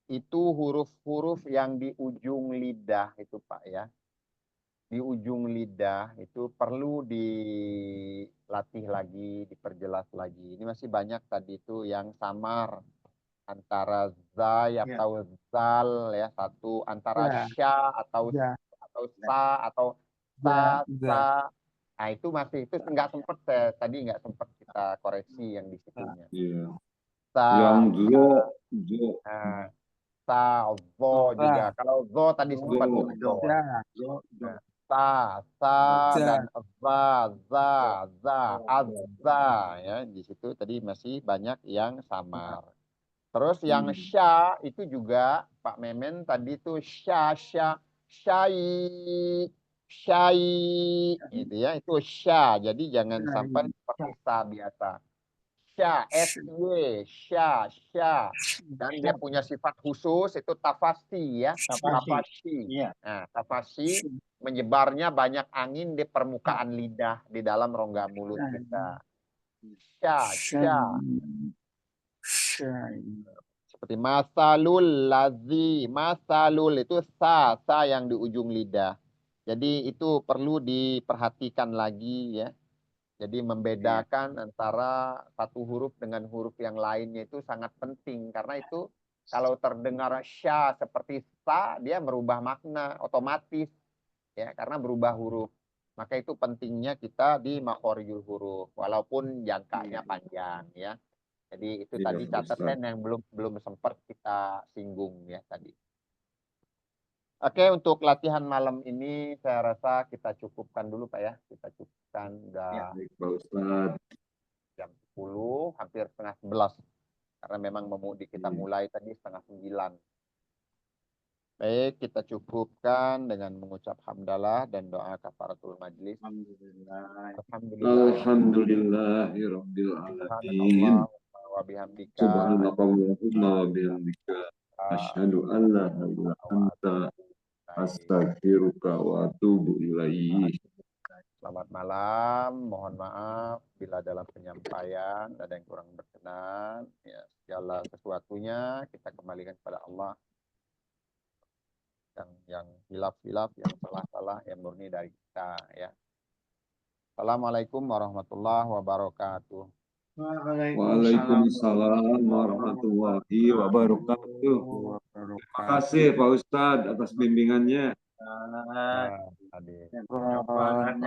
itu huruf-huruf yang di ujung lidah itu Pak ya. Di ujung lidah itu perlu dilatih lagi, diperjelas lagi. Ini masih banyak tadi itu yang samar antara za atau zal ya satu, antara sya atau sa atau sa sa. Nah itu masih itu nggak sempat tadi nggak sempat kita koreksi yang di situnya. Yang Sa, zo juga. Kalau zo tadi sempat zo. Sa dan za, azza ya di situ tadi masih banyak yang samar. Terus yang sya itu juga Pak Memen tadi tuh syai itu ya itu sya. Jadi jangan sampai seperti sa biasa. Sya, dan dia punya sifat khusus itu tafasi ya, tafasi. Nah, tafasi menyebarnya banyak angin di permukaan lidah di dalam rongga mulut kita. Sya. Seperti masalul lazi, masalul itu sa yang di ujung lidah. Jadi itu perlu diperhatikan lagi ya. Jadi membedakan antara satu huruf dengan huruf yang lainnya itu sangat penting. Karena itu kalau terdengar sya seperti sa, dia merubah makna otomatis. Ya, karena berubah huruf. Maka itu pentingnya kita di makhorijul huruf. Walaupun jangkanya panjang. Ya. Jadi itu Iya, tadi Pak Ustadz. catatan yang belum sempat kita singgung ya tadi. Oke, untuk latihan malam ini saya rasa kita cukupkan dulu Pak ya. Kita cukupkan udah Baik, Pak Ustadz. jam 10, hampir setengah 11. Karena memang kita Iya. mulai tadi setengah 9. Baik, kita cukupkan dengan mengucap hamdalah dan doa kafaratul majlis. Alhamdulillah. Alhamdulillah. Alhamdulillahirabbil alamin. Subhanallah wa bihamdika. Subhanakallahumma wa bihamdika asyhadu an la ilaha illa anta astaghfiruka wa atubu ilaih. Selamat malam, mohon maaf bila dalam penyampaian ada yang kurang berkenan. Ya, segala sesuatunya kita kembalikan kepada Allah. Yang hilaf-hilaf, yang salah-salah, yang murni dari kita. Ya. Assalamualaikum warahmatullahi wabarakatuh. Waalaikumsalam warahmatullahi wabarakatuh. Terima kasih Pak Ustadz atas bimbingannya. Adik. Mudah-mudahan